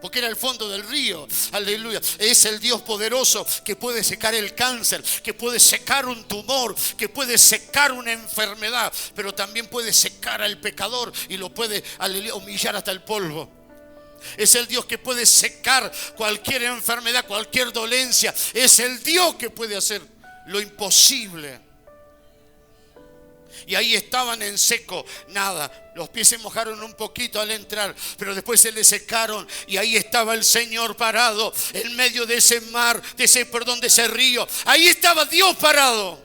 porque era el fondo del río, aleluya. Es el Dios poderoso que puede secar el cáncer, que puede secar un tumor, que puede secar una enfermedad, pero también puede secar al pecador y lo puede, aleluya, humillar hasta el polvo. Es el Dios que puede secar cualquier enfermedad, cualquier dolencia. Es el Dios que puede hacer lo imposible. Y ahí estaban en seco, nada. Los pies se mojaron un poquito al entrar, pero después se les secaron. Y ahí estaba el Señor parado en medio de ese mar, de ese río. Ahí estaba Dios parado.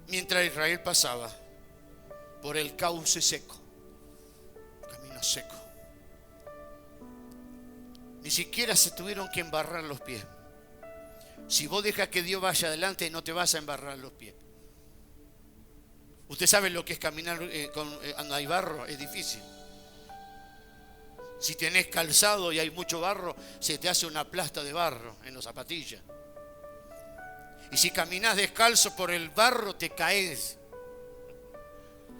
Mientras Israel pasaba por el cauce seco, camino seco. Ni siquiera se tuvieron que embarrar los pies. Si vos dejas que Dios vaya adelante, no te vas a embarrar los pies. Usted sabe lo que es caminar cuando hay barro, es difícil. Si tenés calzado y hay mucho barro, se te hace una plasta de barro en las zapatillas. Y si caminás descalzo por el barro, te caes.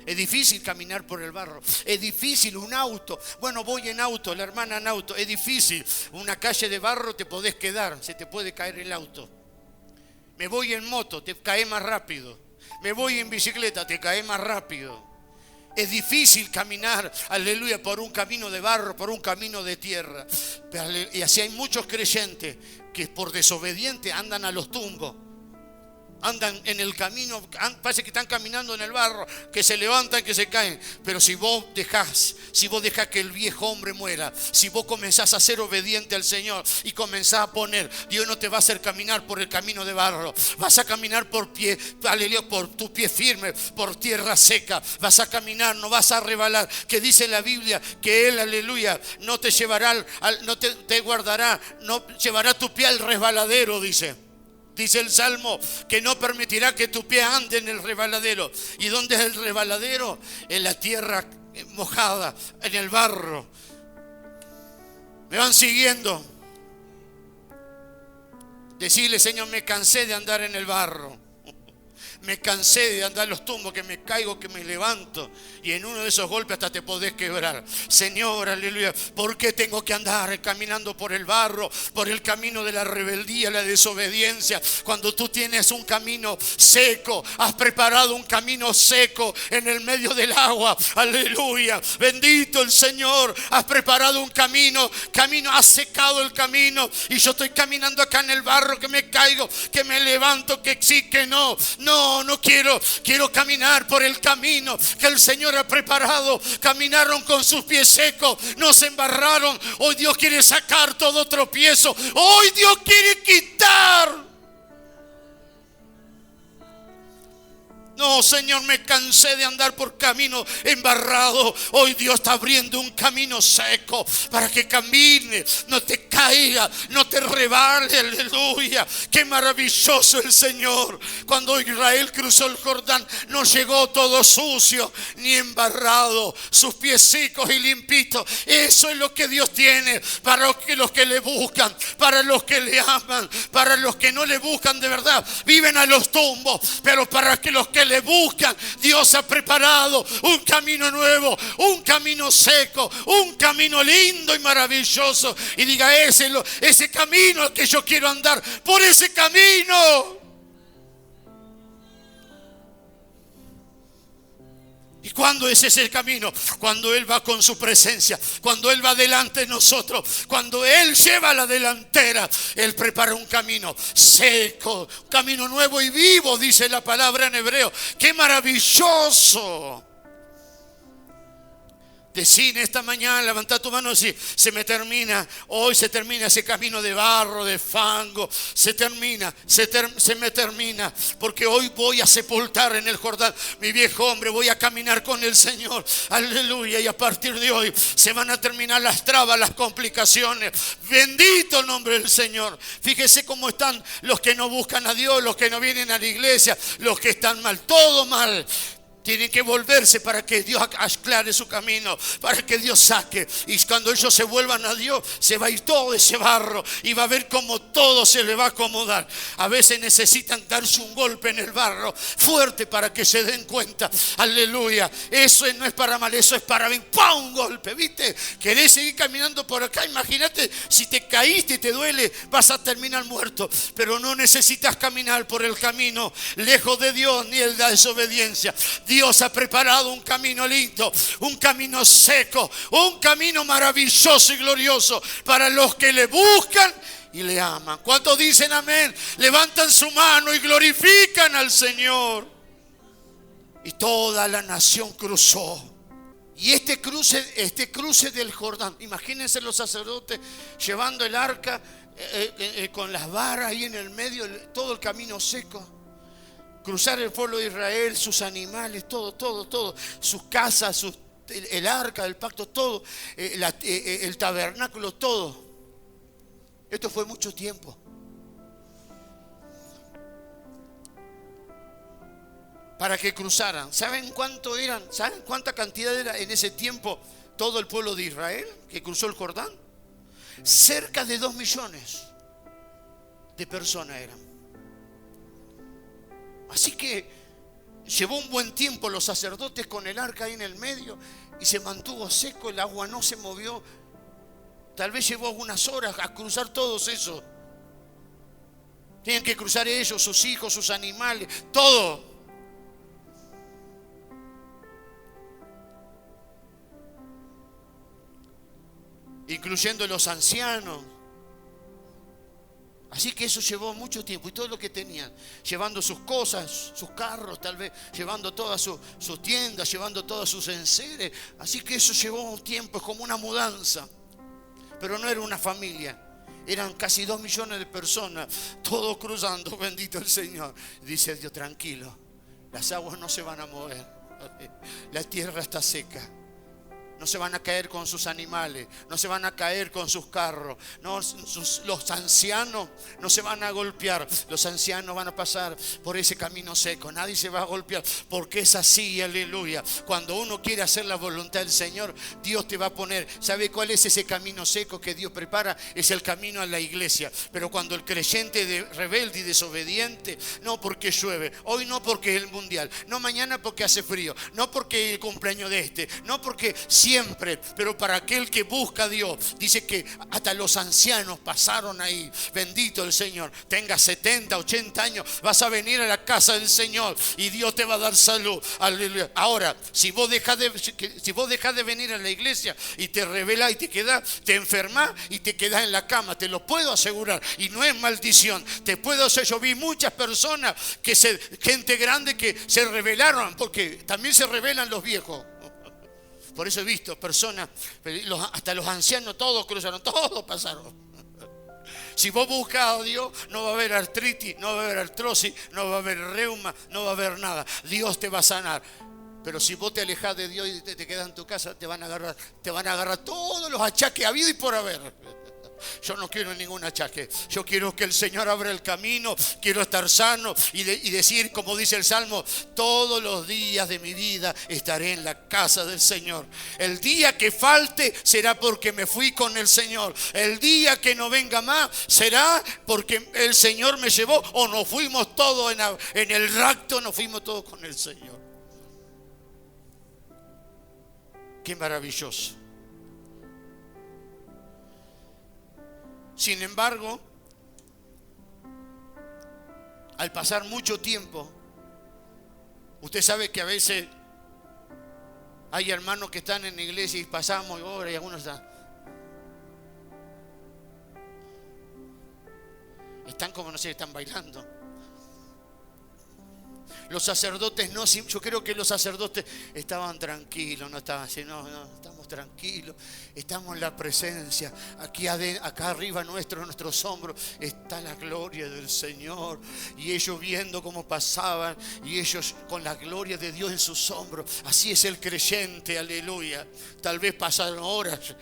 Es difícil caminar por el barro. Es difícil un auto. Bueno, voy en auto, la hermana en auto. Es difícil. Una calle de barro te podés quedar. Se te puede caer el auto. Me voy en moto, te caes más rápido. Me voy en bicicleta, te caes más rápido. Es difícil caminar, aleluya, por un camino de barro, por un camino de tierra. Y así hay muchos creyentes que por desobediente andan a los tumbos. Andan en el camino, parece que están caminando en el barro, que se levantan, que se caen. Pero si vos dejás que el viejo hombre muera, si vos comenzás a ser obediente al Señor y comenzás a poner, Dios no te va a hacer caminar por el camino de barro. Vas a caminar por pie, aleluya, por tu pie firme, por tierra seca. Vas a caminar, no vas a rebalar. Que dice la Biblia que Él, aleluya, no te llevará, no te guardará, no llevará tu pie al resbaladero, dice. Dice el Salmo que no permitirá que tu pie ande en el resbaladero. ¿Y dónde es el resbaladero? En la tierra mojada, en el barro. ¿Me van siguiendo? Decirle, Señor, me cansé de andar en el barro. Me cansé de andar los tumbos, que me caigo, que me levanto. Y en uno de esos golpes hasta te podés quebrar. Señor, aleluya, ¿por qué tengo que andar caminando por el barro? Por el camino de la rebeldía, la desobediencia. Cuando tú tienes un camino seco, has preparado un camino seco en el medio del agua. Aleluya, bendito el Señor. Has preparado un camino, has secado el camino. Y yo estoy caminando acá en el barro, que me caigo, que me levanto, que sí, que no. No quiero caminar por el camino que el Señor ha preparado. Caminaron con sus pies secos, no se embarraron. Hoy Dios quiere sacar todo tropiezo. Hoy Dios quiere quitar. No, Señor, me cansé de andar por camino embarrado. Hoy Dios está abriendo un camino seco para que camine, no te caiga, no te rebale. Aleluya. Qué maravilloso el Señor. Cuando Israel cruzó el Jordán, no llegó todo sucio ni embarrado, sus pies secos y limpitos. Eso es lo que Dios tiene para los que le buscan, para los que le aman, para los que no le buscan de verdad. Viven a los tumbos, pero para que los que le buscan, Dios ha preparado un camino nuevo, un camino seco, un camino lindo y maravilloso. Y diga, ese camino que yo quiero andar, por ese camino. ¿Y cuándo es ese camino? Cuando Él va con su presencia, cuando Él va delante de nosotros, cuando Él lleva la delantera. Él prepara un camino seco, un camino nuevo y vivo, dice la palabra en hebreo. ¡Qué maravilloso! Decí esta mañana, levanta tu mano y decir, se me termina, hoy se termina ese camino de barro, de fango, se me termina, porque hoy voy a sepultar en el Jordán mi viejo hombre, voy a caminar con el Señor, aleluya, y a partir de hoy se van a terminar las trabas, las complicaciones, bendito el nombre del Señor. Fíjese cómo están los que no buscan a Dios, los que no vienen a la iglesia, los que están mal, todo mal. Tienen que volverse para que Dios aclare su camino, para que Dios saque. Y cuando ellos se vuelvan a Dios, se va a ir todo ese barro y va a ver cómo todo se le va a acomodar. A veces necesitan darse un golpe en el barro fuerte para que se den cuenta. Aleluya. Eso no es para mal, eso es para bien. ¡Pum! Un golpe, ¿viste? Querés seguir caminando por acá. Imagínate, si te caíste y te duele, vas a terminar muerto. Pero no necesitas caminar por el camino lejos de Dios ni en la desobediencia. Dios ha preparado un camino lindo, un camino seco, un camino maravilloso y glorioso para los que le buscan y le aman. ¿Cuántos dicen amén? Levantan su mano y glorifican al Señor. Y toda la nación cruzó. Y este cruce del Jordán, imagínense los sacerdotes llevando el arca con las varas ahí en el medio, todo el camino seco. Cruzar el pueblo de Israel, sus animales, todo, sus casas, el arca del pacto, todo, el tabernáculo, todo. Esto fue mucho tiempo. Para que cruzaran. ¿Saben cuánto eran? ¿Saben cuánta cantidad era en ese tiempo todo el pueblo de Israel que cruzó el Jordán? Cerca de 2 millones de personas eran. Así que llevó un buen tiempo los sacerdotes con el arca ahí en el medio y se mantuvo seco, el agua no se movió. Tal vez llevó algunas horas a cruzar todos esos. Tienen que cruzar ellos, sus hijos, sus animales, todo. Incluyendo los ancianos. Así que eso llevó mucho tiempo y todo lo que tenían, llevando sus cosas, sus carros, tal vez llevando todas sus tiendas, llevando todos sus enseres. Así que eso llevó un tiempo, es como una mudanza. Pero no era una familia, eran casi 2 millones de personas, todos cruzando, bendito el Señor. Dice Dios, tranquilo, las aguas no se van a mover, la tierra está seca. No se van a caer con sus animales, no se van a caer con sus carros. No, los ancianos no se van a golpear. Los ancianos van a pasar por ese camino seco. Nadie se va a golpear porque es así, aleluya. Cuando uno quiere hacer la voluntad del Señor, Dios te va a poner. ¿Sabe cuál es ese camino seco que Dios prepara? Es el camino a la iglesia. Pero cuando el creyente rebelde y desobediente, no porque llueve, hoy no porque es el mundial, no mañana porque hace frío, no porque el cumpleaños de no porque siempre, pero para aquel que busca a Dios, dice que hasta los ancianos pasaron ahí. Bendito el Señor. Tenga 70, 80 años, vas a venir a la casa del Señor y Dios te va a dar salud. Aleluya. Ahora, si vos dejás de venir a la iglesia y te rebelás y te enfermás y te quedás en la cama, te lo puedo asegurar, y no es maldición, te puedo hacer. Yo vi muchas personas gente grande que se rebelaron, porque también se rebelan los viejos. Por eso he visto personas, hasta los ancianos, todos cruzaron, todos pasaron. Si vos buscas a Dios, no va a haber artritis, no va a haber artrosis, no va a haber reuma, no va a haber nada. Dios te va a sanar. Pero si vos te alejás de Dios y te quedas en tu casa, te van a agarrar todos los achaques habido y por haber. Yo no quiero ningún achaque. Yo quiero que el Señor abra el camino. Quiero estar sano y decir, como dice el Salmo, todos los días de mi vida estaré en la casa del Señor. El día que falte será porque me fui con el Señor. El día que no venga más será porque el Señor me llevó, o nos fuimos todos en el rapto, nos fuimos todos con el Señor. Qué maravilloso. Sin embargo, al pasar mucho tiempo, usted sabe que a veces hay hermanos que están en la iglesia y pasamos y ahora y algunos están como, no sé, están bailando. Los sacerdotes no, yo creo que los sacerdotes estaban tranquilos, no estaban así, no, estamos tranquilos, estamos en la presencia, acá arriba nuestros hombros está la gloria del Señor, y ellos viendo cómo pasaban, y ellos con la gloria de Dios en sus hombros. Así es el creyente, aleluya. Tal vez pasaron horas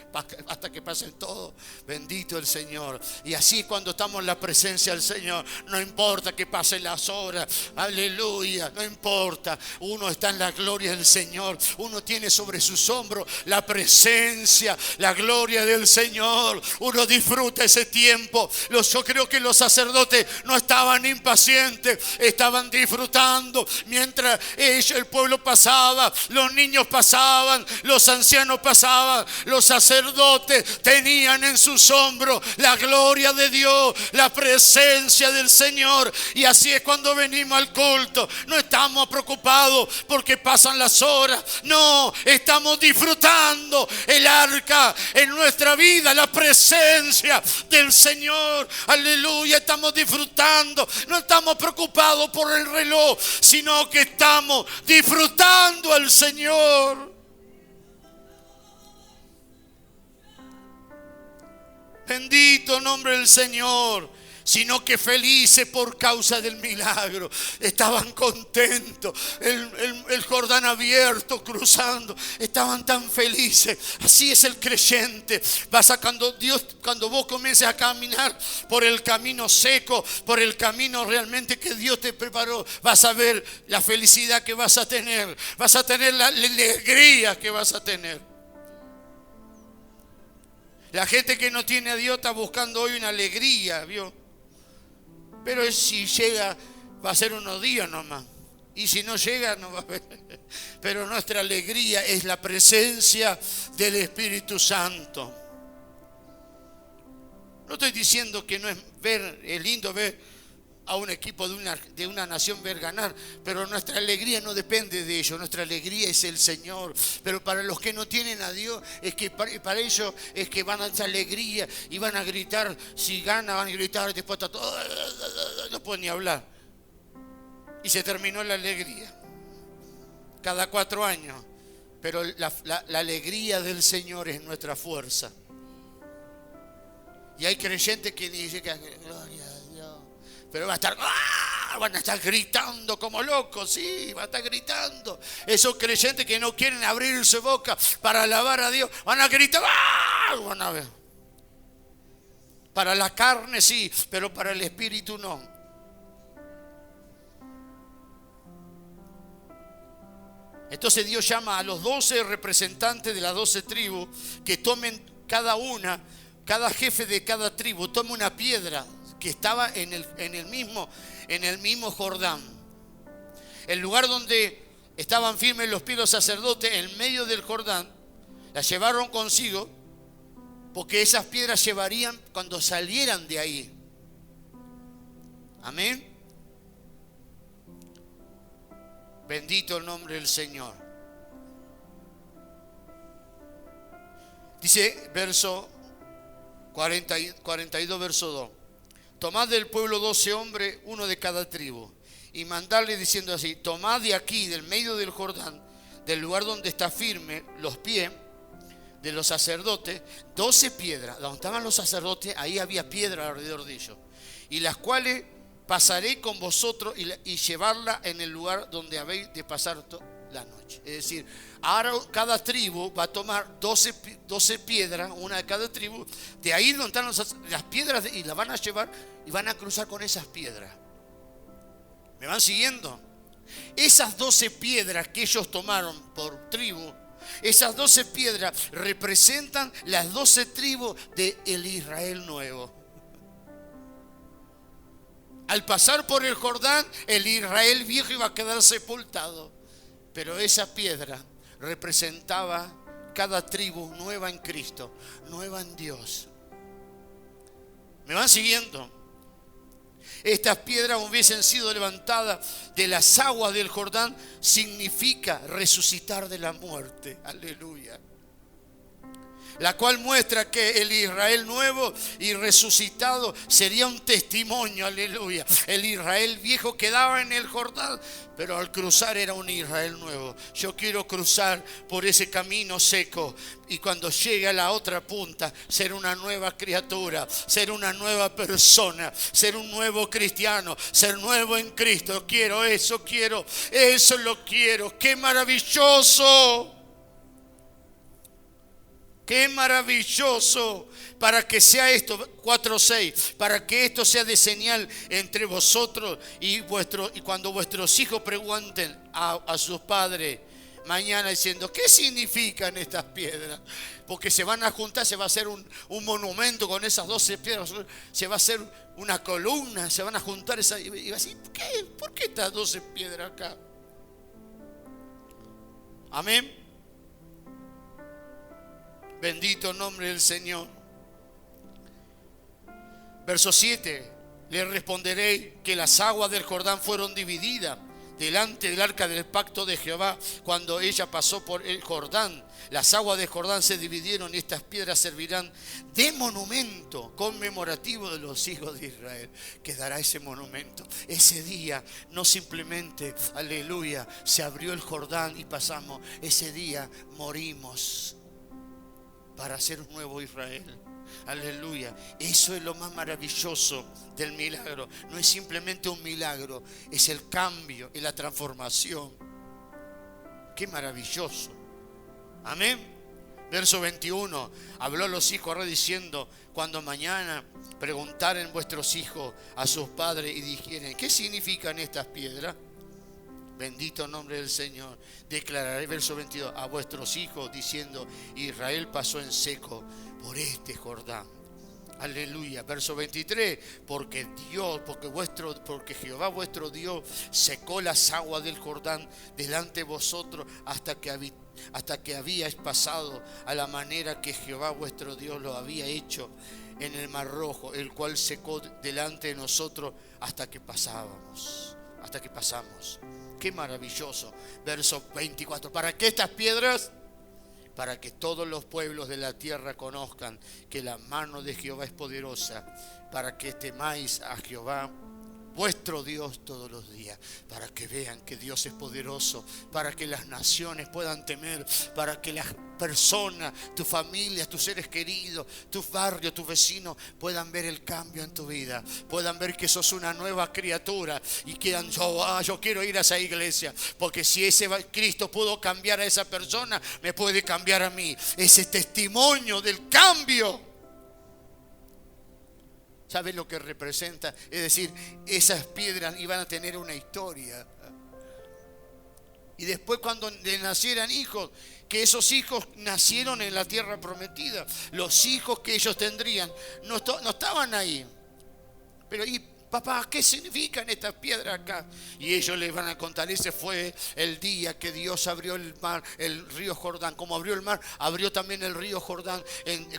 hasta que pasen todo, bendito el Señor. Y así cuando estamos en la presencia del Señor, no importa que pasen las horas, aleluya. No importa, uno está en la gloria del Señor, uno tiene sobre sus hombros la presencia, la gloria del Señor, uno disfruta ese tiempo. Yo creo que los sacerdotes no estaban impacientes, estaban disfrutando mientras el pueblo pasaba, los niños pasaban, los ancianos pasaban, los sacerdotes tenían en sus hombros la gloria de Dios, la presencia del Señor. Y así es cuando venimos al culto. No estamos preocupados porque pasan las horas. No, estamos disfrutando el arca en nuestra vida, la presencia del Señor. Aleluya, estamos disfrutando. No estamos preocupados por el reloj, sino que estamos disfrutando al Señor. Bendito nombre del Señor. Sino que felices por causa del milagro. Estaban contentos. El Jordán abierto, cruzando. Estaban tan felices. Así es el creyente. Cuando vos comiences a caminar por el camino seco, por el camino realmente que Dios te preparó, vas a ver la felicidad que vas a tener. Vas a tener la alegría que vas a tener. La gente que no tiene a Dios está buscando hoy una alegría, ¿vio? Pero si llega, va a ser unos días nomás. Y si no llega, no va a haber. Pero nuestra alegría es la presencia del Espíritu Santo. No estoy diciendo que no es lindo ver a un equipo de una nación ver ganar, pero nuestra alegría no depende de ello. Nuestra alegría es el Señor. Pero para los que no tienen a Dios, es que para ellos es que van a esa alegría y van a gritar. Si gana, van a gritar, después está todo, no pueden ni hablar. Y se terminó la alegría. Cada 4 años. Pero la alegría del Señor es nuestra fuerza. Y hay creyentes que dicen que gloria a Dios, pero van a estar gritando como locos, sí, van a estar gritando. Esos creyentes que no quieren abrir su boca para alabar a Dios, van a gritar, van a ver. Para la carne sí, pero para el espíritu no. Entonces Dios llama a los 12 representantes de las 12 tribus que tomen cada jefe de cada tribu tome una piedra que estaba en el mismo Jordán. El lugar donde estaban firmes los pies de los sacerdotes, en medio del Jordán, las llevaron consigo, porque esas piedras llevarían cuando salieran de ahí. Amén. Bendito el nombre del Señor. Dice verso 42, verso 2. Tomad del pueblo 12 hombres, uno de cada tribu, y mandadle diciendo así: tomad de aquí, del medio del Jordán, del lugar donde está firme los pies de los sacerdotes, 12 piedras. Donde estaban los sacerdotes, ahí había piedra alrededor de ellos, y las cuales pasaré con vosotros y llevarla en el lugar donde habéis de pasar la noche. Es decir, ahora cada tribu va a tomar 12 piedras, una de cada tribu, de ahí donde están las piedras, y las van a llevar y van a cruzar con esas piedras. ¿Me van siguiendo? Esas 12 piedras que ellos tomaron por tribu, esas 12 piedras representan las 12 tribus del Israel nuevo. Al pasar por el Jordán, el Israel viejo iba a quedar sepultado. Pero esa piedra representaba cada tribu nueva en Cristo, nueva en Dios. ¿Me van siguiendo? Estas piedras hubiesen sido levantadas de las aguas del Jordán, significa resucitar de la muerte. Aleluya. la cual muestra que el Israel nuevo y resucitado sería un testimonio, aleluya. El Israel viejo quedaba en el Jordán, pero al cruzar era un Israel nuevo. Yo quiero cruzar por ese camino seco y cuando llegue a la otra punta, ser una nueva criatura, ser una nueva persona, ser un nuevo cristiano, ser nuevo en Cristo. Quiero eso lo quiero. ¡Qué maravilloso! Qué maravilloso, para que sea esto, 4:6, para que esto sea de señal entre vosotros y cuando vuestros hijos pregunten a sus padres mañana diciendo, ¿qué significan estas piedras? Porque se van a juntar, se va a hacer un monumento con esas 12 piedras, se va a hacer una columna, se van a juntar y va a decir, ¿por qué estas 12 piedras acá? Amén. Bendito nombre del Señor. Verso 7. Le responderé que las aguas del Jordán fueron divididas delante del arca del pacto de Jehová cuando ella pasó por el Jordán. Las aguas del Jordán se dividieron y estas piedras servirán de monumento conmemorativo de los hijos de Israel. Quedará ese monumento. Ese día no simplemente, aleluya, se abrió el Jordán y pasamos. Ese día morimos para hacer un nuevo Israel. Aleluya. Eso es lo más maravilloso del milagro. No es simplemente un milagro, es el cambio y la transformación. Qué maravilloso. Amén. Verso 21. Habló a los hijos diciendo, cuando mañana preguntaren vuestros hijos a sus padres y dijeren, ¿qué significan estas piedras? Bendito nombre del Señor. Declararé, verso 22, a vuestros hijos diciendo, Israel pasó en seco por este Jordán. Aleluya. Verso 23, porque Jehová vuestro Dios secó las aguas del Jordán delante de vosotros hasta que habíais pasado a la manera que Jehová vuestro Dios lo había hecho en el Mar Rojo, el cual secó delante de nosotros hasta que pasamos. Qué maravilloso. Verso 24. ¿Para qué estas piedras? Para que todos los pueblos de la tierra conozcan que la mano de Jehová es poderosa, para que temáis a Jehová vuestro Dios todos los días, para que vean que Dios es poderoso, para que las naciones puedan temer, para que las personas, tu familia, tus seres queridos, tu barrio, tus vecinos puedan ver el cambio en tu vida, puedan ver que sos una nueva criatura y quieran, yo quiero ir a esa iglesia, porque si ese Cristo pudo cambiar a esa persona, me puede cambiar a mí. Ese testimonio del cambio. ¿Sabes lo que representa? Es decir, esas piedras iban a tener una historia. Y después cuando le nacieran hijos, que esos hijos nacieron en la tierra prometida, los hijos que ellos tendrían no estaban ahí. Pero papá, ¿qué significan estas piedras acá? Y ellos les van a contar, ese fue el día que Dios abrió el mar, el río Jordán. Como abrió el mar, abrió también el río Jordán,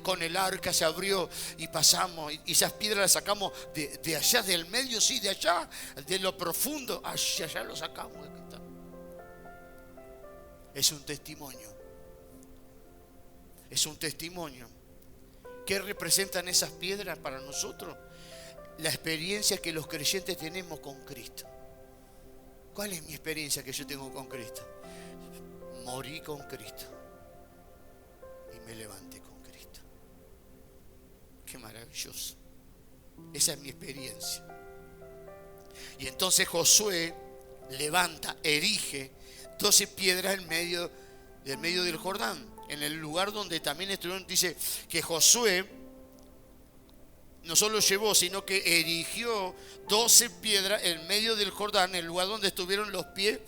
con el arca se abrió y pasamos. Y esas piedras las sacamos de allá, del medio, sí, de allá, de lo profundo, hacia allá lo sacamos. Es un testimonio. Es un testimonio. ¿Qué representan esas piedras para nosotros? La experiencia que los creyentes tenemos con Cristo. ¿Cuál es mi experiencia que yo tengo con Cristo? Morí con Cristo y me levanté con Cristo. Qué maravilloso. Esa es mi experiencia. Y entonces Josué levanta, erige 12 piedras en medio del Jordán, en el lugar donde también estuvieron. Dice que Josué no solo llevó, sino que erigió 12 piedras en medio del Jordán, en el lugar donde estuvieron los pies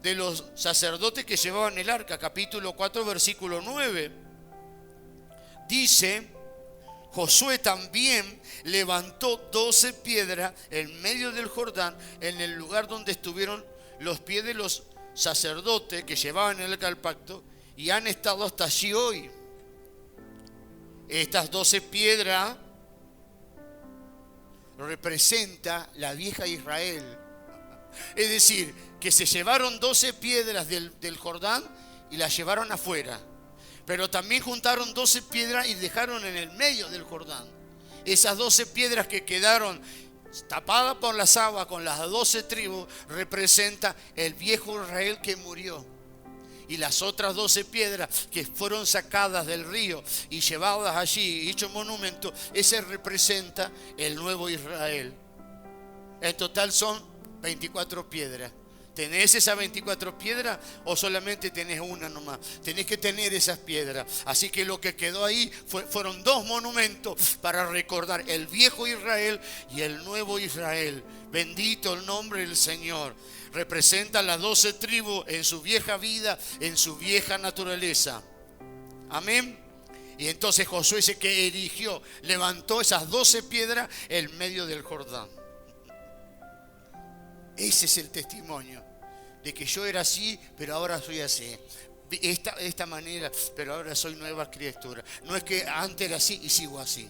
de los sacerdotes que llevaban el arca. Capítulo 4, versículo 9. Dice, Josué también levantó 12 piedras en medio del Jordán, en el lugar donde estuvieron los pies de los sacerdotes que llevaban el arca del pacto, y han estado hasta allí hoy. Estas 12 piedras representa la vieja Israel. Es decir, que se llevaron 12 piedras del Jordán y las llevaron afuera. Pero también juntaron 12 piedras y dejaron en el medio del Jordán. Esas 12 piedras que quedaron tapadas por las aguas con las 12 tribus representa el viejo Israel que murió. Y las otras 12 piedras que fueron sacadas del río y llevadas allí, hecho monumento, ese representa el nuevo Israel. En total son 24 piedras. ¿Tenés esas 24 piedras o solamente tenés una nomás? Tenés que tener esas piedras. Así que lo que quedó ahí fueron 2 monumentos para recordar el viejo Israel y el nuevo Israel. Bendito el nombre del Señor. Representa las 12 tribus en su vieja vida, en su vieja naturaleza. Amén. Y entonces Josué ese que erigió, levantó esas 12 piedras en medio del Jordán. Ese es el testimonio de que yo era así, pero ahora soy así. De esta manera, pero ahora soy nueva criatura. No es que antes era así y sigo así.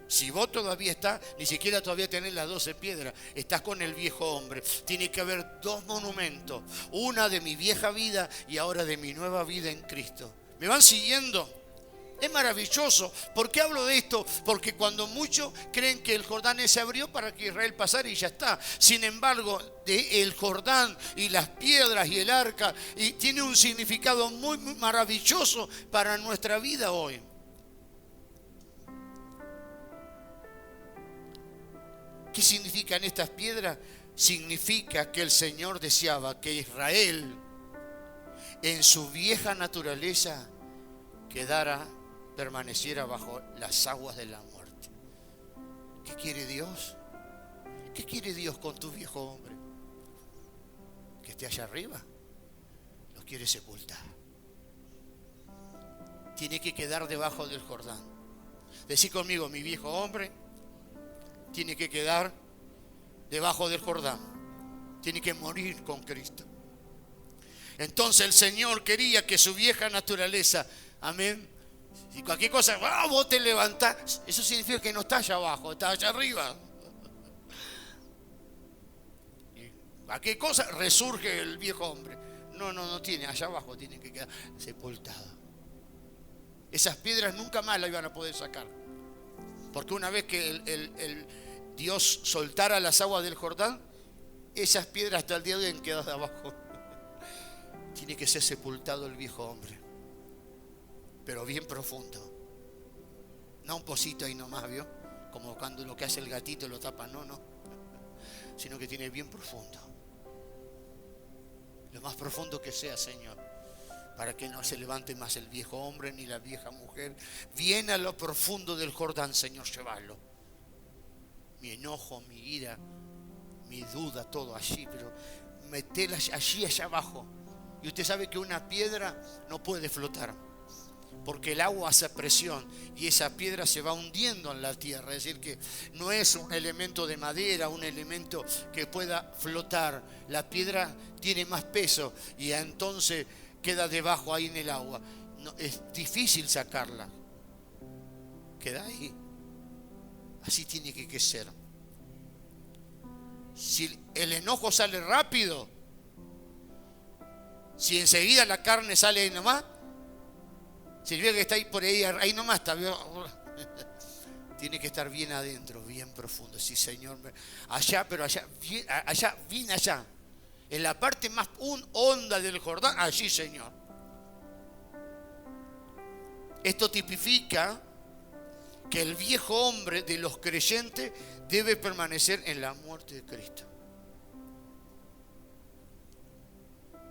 Si vos todavía estás, ni siquiera todavía tenés las 12 piedras, estás con el viejo hombre. Tiene que haber 2 monumentos. Una de mi vieja vida y ahora de mi nueva vida en Cristo. ¿Me van siguiendo? Es maravilloso. ¿Por qué hablo de esto? Porque cuando muchos creen que el Jordán se abrió para que Israel pasara y ya está. Sin embargo, el Jordán y las piedras y el arca tiene un significado muy, muy maravilloso para nuestra vida hoy. ¿Qué significan estas piedras? Significa que el Señor deseaba que Israel, en su vieja naturaleza, permaneciera bajo las aguas de la muerte. ¿Qué quiere Dios? ¿Qué quiere Dios con tu viejo hombre? Que esté allá arriba. Lo quiere sepultar. Tiene que quedar debajo del Jordán. Decí conmigo, mi viejo hombre tiene que quedar debajo del Jordán. Tiene que morir con Cristo. Entonces el Señor quería que su vieja naturaleza, amén, si cualquier cosa, vos te levantás, eso significa que no está allá abajo, está allá arriba. Y cualquier cosa, resurge el viejo hombre. No tiene, allá abajo tiene que quedar sepultado. Esas piedras nunca más las iban a poder sacar. Porque una vez que el Dios soltara las aguas del Jordán, esas piedras hasta el día de hoy han quedado abajo. Tiene que ser sepultado el viejo hombre. Pero bien profundo. No un pocito ahí nomás, ¿vio? Como cuando lo que hace el gatito lo tapa, no. Sino que tiene bien profundo. Lo más profundo que sea, Señor. Para que no se levante más el viejo hombre ni la vieja mujer. Bien a lo profundo del Jordán, Señor, llévalo. Mi enojo, mi ira, mi duda, todo allí, pero metela allí, allá abajo. Y usted sabe que una piedra no puede flotar, porque el agua hace presión y esa piedra se va hundiendo en la tierra. Es decir, que no es un elemento de madera, un elemento que pueda flotar. La piedra tiene más peso y entonces queda debajo ahí en el agua. No, es difícil sacarla. Queda ahí. Así tiene que ser. Si el enojo sale rápido, si enseguida la carne sale ahí nomás, significa que está ahí por ahí nomás está. Tiene que estar bien adentro, bien profundo. Sí, Señor. Allá, pero allá, bien allá. En la parte más honda del Jordán, allí, Señor. Esto tipifica que el viejo hombre de los creyentes debe permanecer en la muerte de Cristo.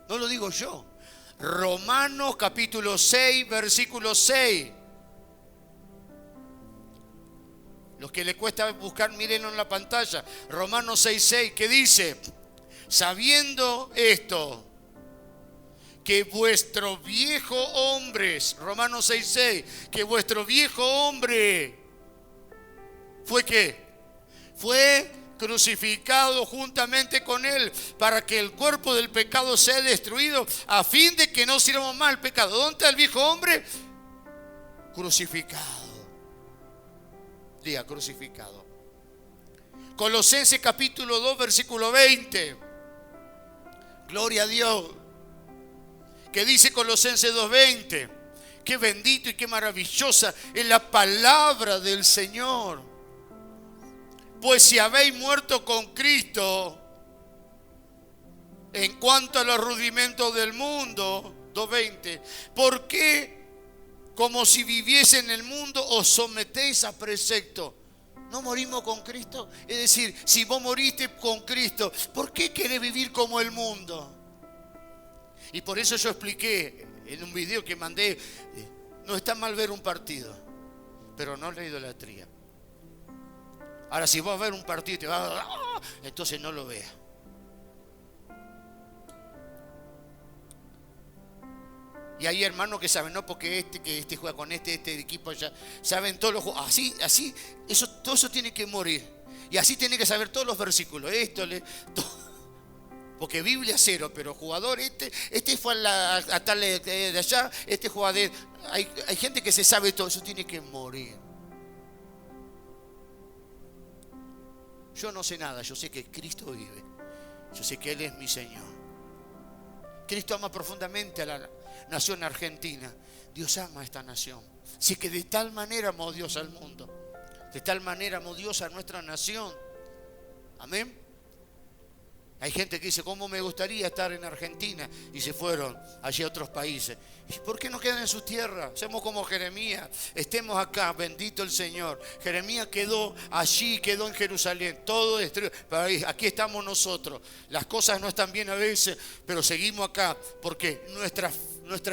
No lo digo yo. Romanos capítulo 6, versículo 6. Los que les cuesta buscar, mírenlo en la pantalla. Romanos 6, 6, que dice: sabiendo esto, que vuestro viejo hombre, Romanos 6:6, que vuestro viejo hombre fue ¿qué? Fue crucificado juntamente con él para que el cuerpo del pecado sea destruido, a fin de que no sirvamos más al pecado. ¿Dónde está el viejo hombre? Crucificado. Diga, crucificado. Colosenses capítulo 2, versículo 20. Gloria a Dios. Que dice Colosenses 2:20, Qué bendito y qué maravillosa es la palabra del Señor. Pues si habéis muerto con Cristo en cuanto a los rudimentos del mundo, 2:20, ¿por qué, como si viviese en el mundo, os sometéis a precepto? ¿No morimos con Cristo? Es decir, si vos moriste con Cristo, ¿por qué querés vivir como el mundo? Y por eso yo expliqué en un video que mandé, no está mal ver un partido, pero no la idolatría. Ahora, si vas a ver un partido y te vas entonces no lo veas. Y hay hermanos que saben, no, porque que este juega con este equipo ya saben todos los juegos. Así, todo eso tiene que morir. Y así tiene que saber todos los versículos. Porque Biblia cero, pero jugador, este fue a tal de allá, este juega de. Hay gente que se sabe todo, eso tiene que morir. Yo no sé nada, yo sé que Cristo vive. Yo sé que Él es mi Señor. Cristo ama profundamente a la nación argentina. Dios ama a esta nación. Así que de tal manera amó Dios al mundo. De tal manera amó Dios a nuestra nación. Amén. Hay gente que dice, ¿cómo me gustaría estar en Argentina? Y se fueron allí a otros países. ¿Y por qué no quedan en su tierra? Somos como Jeremías. Estemos acá, bendito el Señor. Jeremías quedó allí, quedó en Jerusalén. Todo destruido. Pero aquí estamos nosotros. Las cosas no están bien a veces, pero seguimos acá. Porque nuestra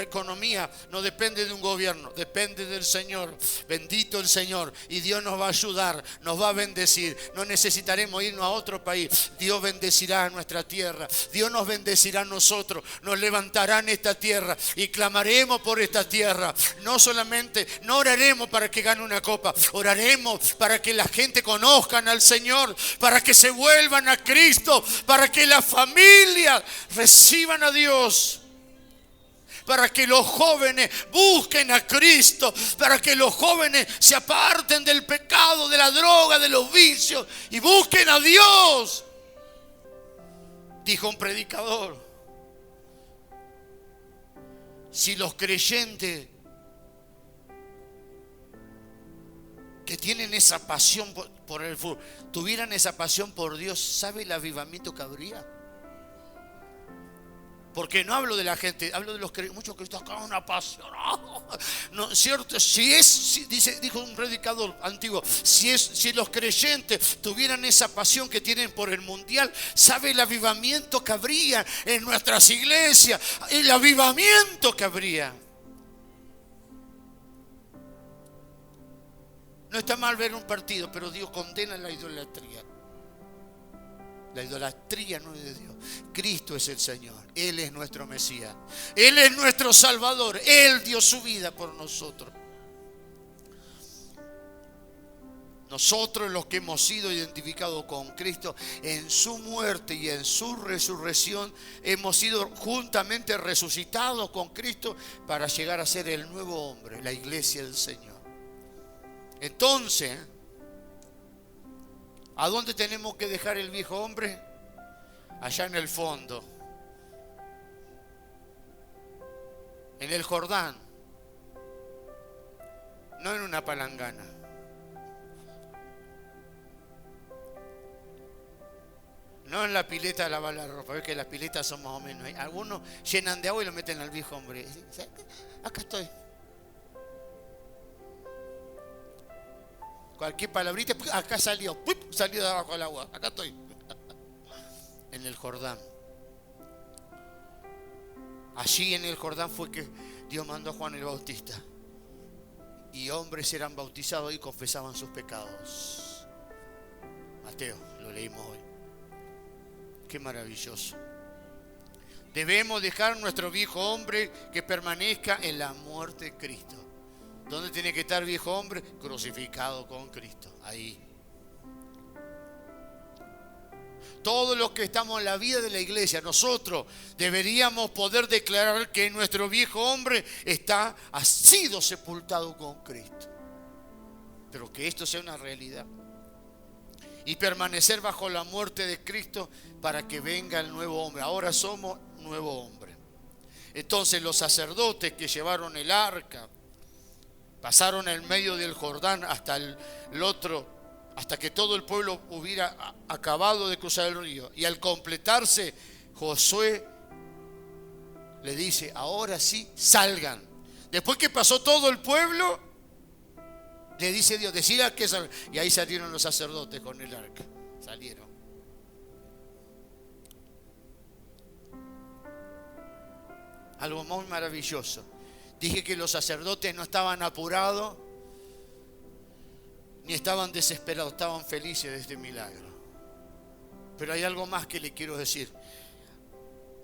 economía no depende de un gobierno, depende del Señor. Bendito el Señor. Y Dios nos va a ayudar, nos va a bendecir. No necesitaremos irnos a otro país. Dios bendecirá a nuestra tierra. Dios nos bendecirá a nosotros. Nos levantará en esta tierra y clamaremos por esta tierra. No solamente, no oraremos para que gane una copa. Oraremos para que la gente conozcan al Señor, para que se vuelvan a Cristo, para que la familia reciban a Dios. Para que los jóvenes busquen a Cristo, para que los jóvenes se aparten del pecado, de la droga, de los vicios y busquen a Dios. Dijo un predicador, si los creyentes que tienen esa pasión por el fútbol tuvieran esa pasión por Dios, ¿sabe el avivamiento que habría? Porque no hablo de la gente, hablo de los muchos que están con una pasión. No, cierto, dijo un predicador antiguo, si los creyentes tuvieran esa pasión que tienen por el mundial, ¿sabe el avivamiento que habría en nuestras iglesias? El avivamiento que habría. No está mal ver un partido, pero Dios condena la idolatría. La idolatría no es de Dios. Cristo es el Señor. Él es nuestro Mesías. Él es nuestro Salvador. Él dio su vida por nosotros. Nosotros, los que hemos sido identificados con Cristo en su muerte y en su resurrección, hemos sido juntamente resucitados con Cristo para llegar a ser el nuevo hombre, la iglesia del Señor. Entonces, ¿a dónde tenemos que dejar el viejo hombre? Allá en el fondo, en el Jordán, no en una palangana. No en la pileta de lavar la ropa. Ves que las piletas son más o menos. Algunos llenan de agua y lo meten al viejo hombre. Acá estoy. Cualquier palabrita, acá salió de abajo del agua. Acá estoy. En el Jordán. Allí en el Jordán fue que Dios mandó a Juan el Bautista. Y hombres eran bautizados y confesaban sus pecados. Mateo, lo leímos hoy. Qué maravilloso. Debemos dejar nuestro viejo hombre que permanezca en la muerte de Cristo. ¿Dónde tiene que estar viejo hombre? Crucificado con Cristo. Ahí. Todos los que estamos en la vida de la iglesia, nosotros deberíamos poder declarar que nuestro viejo hombre ha sido sepultado con Cristo. Pero que esto sea una realidad. Y permanecer bajo la muerte de Cristo para que venga el nuevo hombre. Ahora somos nuevo hombre. Entonces los sacerdotes que llevaron el arca Pasaron el medio del Jordán hasta el otro, hasta que todo el pueblo hubiera acabado de cruzar el río. Y al completarse, Josué le dice, ahora sí, salgan. Después que pasó todo el pueblo, le dice Dios, decida que salgan. Y ahí salieron los sacerdotes con el arca. Salieron. Algo muy maravilloso. Dije que los sacerdotes no estaban apurados ni estaban desesperados, estaban felices de este milagro. Pero hay algo más que le quiero decir.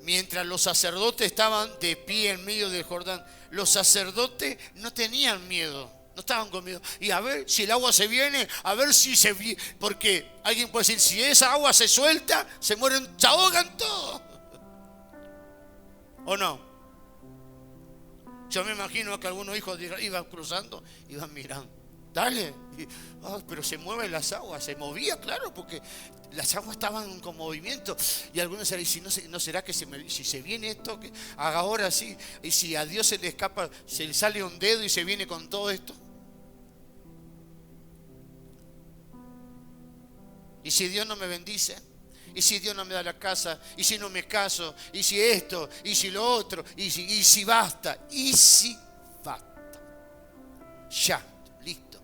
Mientras los sacerdotes estaban de pie en medio del Jordán, los sacerdotes no tenían miedo, no estaban con miedo. Y a ver si el agua se viene, a ver si se viene. Porque alguien puede decir, si esa agua se suelta, se mueren, se ahogan todos. ¿O no? Yo me imagino que algunos hijos iban cruzando, iban mirando. Dale. Pero se mueven las aguas. Se movía, claro, porque las aguas estaban con movimiento. Y algunos se dicen, ¿no será que si se viene esto, que haga ahora sí? Y si a Dios se le escapa, se le sale un dedo y se viene con todo esto. ¿Y si Dios no me bendice? ¿Y si Dios no me da la casa? ¿Y si no me caso? ¿Y si esto? ¿Y si lo otro? ¿Y si basta? ¿Y si basta? Ya, listo.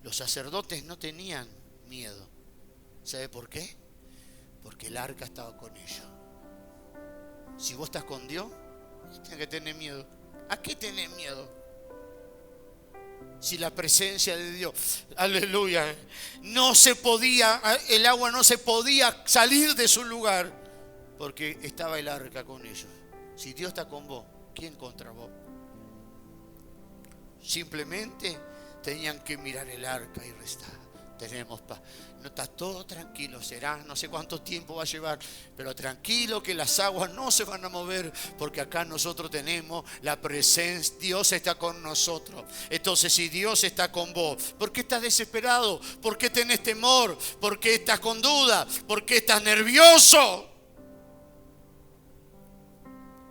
Los sacerdotes no tenían miedo. ¿Sabe por qué? Porque el arca estaba con ellos. Si vos estás con Dios, tienes que tener miedo. ¿A qué tenés miedo? Si la presencia de Dios, aleluya, no se podía, el agua no se podía salir de su lugar porque estaba el arca con ellos. Si Dios está con vos, ¿quién contra vos? Simplemente tenían que mirar el arca y restar. Tenemos paz. No está todo tranquilo, será, no sé cuánto tiempo va a llevar, pero tranquilo que las aguas no se van a mover, porque acá nosotros tenemos la presencia, Dios está con nosotros. Entonces, si Dios está con vos, ¿por qué estás desesperado? ¿Por qué tenés temor? ¿Por qué estás con duda? ¿Por qué estás nervioso?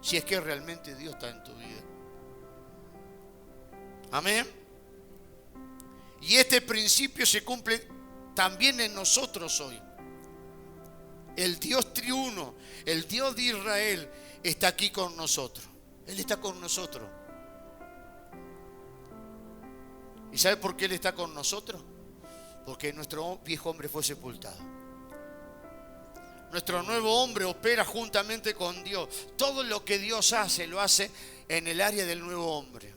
Si es que realmente Dios está en tu vida. Amén. Y este principio se cumple también en nosotros hoy. El Dios triuno, el Dios de Israel está aquí con nosotros. Él está con nosotros. ¿Y sabe por qué Él está con nosotros? Porque nuestro viejo hombre fue sepultado. Nuestro nuevo hombre opera juntamente con Dios. Todo lo que Dios hace, lo hace en el área del nuevo hombre.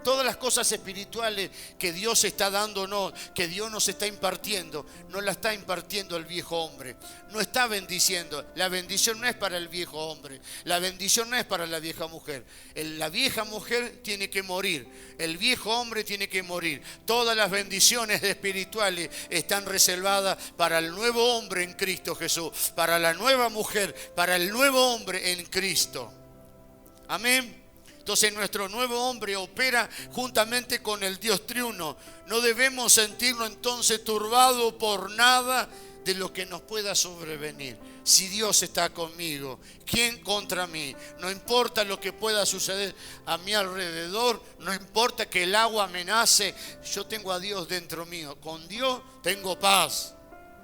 Todas las cosas espirituales que Dios está dándonos, que Dios nos está impartiendo, no la está impartiendo el viejo hombre. No está bendiciendo. La bendición no es para el viejo hombre. La bendición no es para la vieja mujer. La vieja mujer tiene que morir. El viejo hombre tiene que morir. Todas las bendiciones espirituales están reservadas para el nuevo hombre en Cristo Jesús. Para la nueva mujer, para el nuevo hombre en Cristo. Amén. Entonces nuestro nuevo hombre opera juntamente con el Dios triuno. No debemos sentirnos entonces turbados por nada de lo que nos pueda sobrevenir. Si Dios está conmigo, ¿quién contra mí? No importa lo que pueda suceder a mi alrededor, no importa que el agua amenace, yo tengo a Dios dentro mío. Con Dios tengo paz.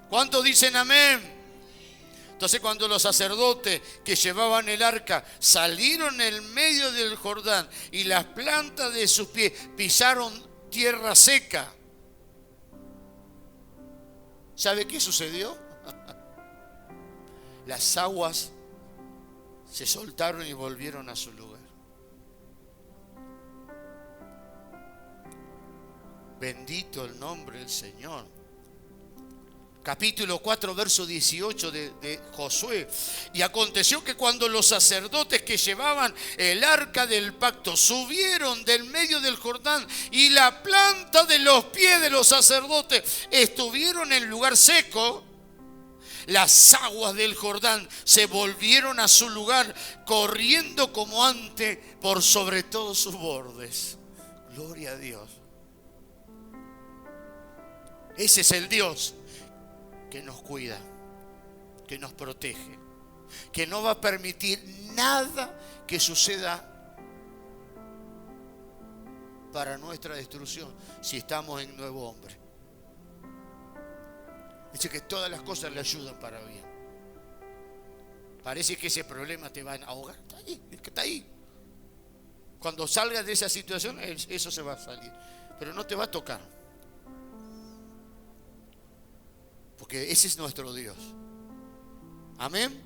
¿Cuántos dicen amén? Entonces, cuando los sacerdotes que llevaban el arca salieron en medio del Jordán y las plantas de sus pies pisaron tierra seca, ¿sabe qué sucedió? Las aguas se soltaron y volvieron a su lugar. Bendito el nombre del Señor. Capítulo 4, verso 18 de Josué. Y aconteció que cuando los sacerdotes que llevaban el arca del pacto subieron del medio del Jordán y la planta de los pies de los sacerdotes estuvieron en lugar seco, las aguas del Jordán se volvieron a su lugar, corriendo como antes por sobre todos sus bordes. Gloria a Dios. Ese es el Dios que nos cuida, que nos protege, que no va a permitir nada que suceda para nuestra destrucción si estamos en nuevo hombre. Dice que todas las cosas le ayudan para bien. Parece que ese problema te va a ahogar. Está ahí, está ahí. Cuando salgas de esa situación, eso se va a salir. Pero no te va a tocar. Porque ese es nuestro Dios. Amén.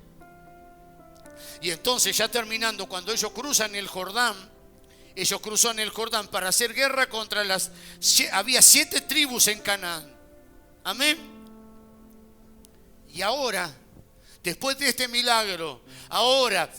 Y entonces, ya terminando, cuando ellos cruzan el Jordán, para hacer guerra contra había 7 tribus en Canaán. Amén. Y ahora, después de este milagro,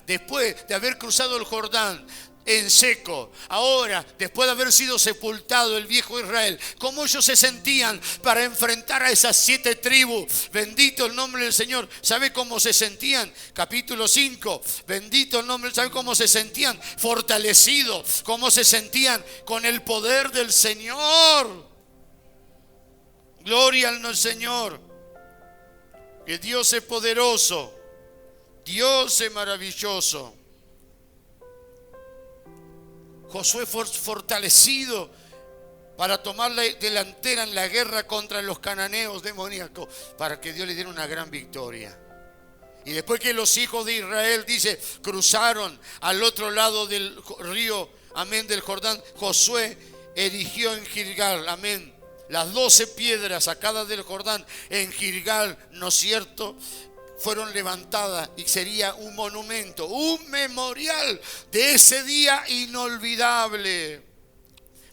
después de haber cruzado el Jordán en seco, ahora, después de haber sido sepultado el viejo Israel, ¿cómo ellos se sentían para enfrentar a esas 7 tribus? Bendito el nombre del Señor. ¿Sabe cómo se sentían? Capítulo 5, bendito el nombre. ¿Sabe cómo se sentían? Fortalecidos. ¿Cómo se sentían? Con el poder del Señor. Gloria al Señor. Que Dios es poderoso. Dios es maravilloso. Josué fue fortalecido para tomar la delantera en la guerra contra los cananeos demoníacos, para que Dios le diera una gran victoria. Y después que los hijos de Israel, dice, cruzaron al otro lado del río, amén, del Jordán, Josué erigió en Gilgal, amén, las 12 piedras sacadas del Jordán en Gilgal, ¿no es cierto?, fueron levantadas y sería un monumento, un memorial de ese día inolvidable,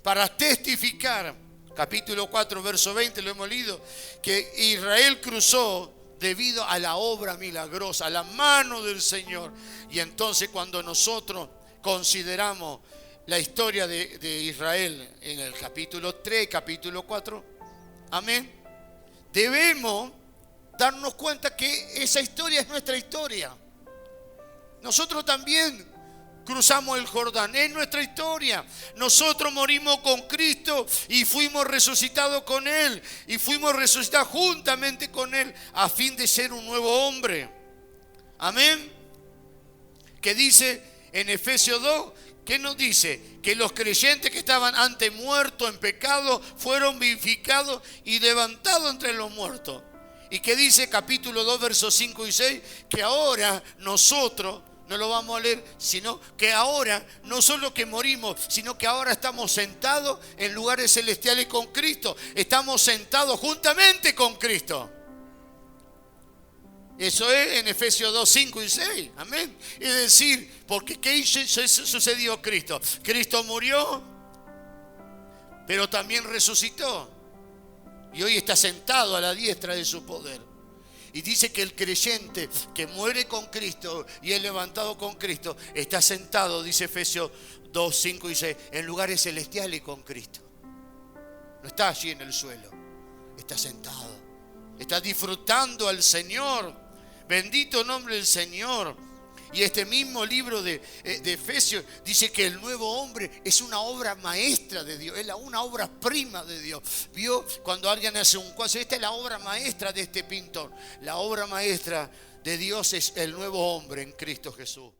para testificar. Capítulo 4, verso 20, lo hemos leído, que Israel cruzó debido a la obra milagrosa, a la mano del Señor. Y entonces, cuando nosotros consideramos la historia de Israel en el capítulo 3, capítulo 4, amén, debemos darnos cuenta que esa historia es nuestra historia. Nosotros también cruzamos el Jordán, es nuestra historia. Nosotros morimos con Cristo y fuimos resucitados con Él, y fuimos resucitados juntamente con Él a fin de ser un nuevo hombre. Amén. Que dice en Efesios 2, ¿qué nos dice? Que los creyentes que estaban antes muertos en pecado fueron vivificados y levantados entre los muertos. Y que dice capítulo 2, versos 5 y 6, que ahora nosotros, no lo vamos a leer, sino que ahora no solo que morimos, sino que ahora estamos sentados en lugares celestiales con Cristo. Estamos sentados juntamente con Cristo. Eso es en Efesios 2, 5 y 6. Amén. Es decir, porque ¿qué sucedió Cristo? Cristo murió, pero también resucitó. Y hoy está sentado a la diestra de su poder. Y dice que el creyente que muere con Cristo y es levantado con Cristo, está sentado, dice Efesios 2, 5 y 6, en lugares celestiales con Cristo. No está allí en el suelo, está sentado. Está disfrutando al Señor. Bendito nombre del Señor. Y este mismo libro de Efesios dice que el nuevo hombre es una obra maestra de Dios, es una obra prima de Dios. ¿Vio? Cuando alguien hace un cuadro, esta es la obra maestra de este pintor. La obra maestra de Dios es el nuevo hombre en Cristo Jesús.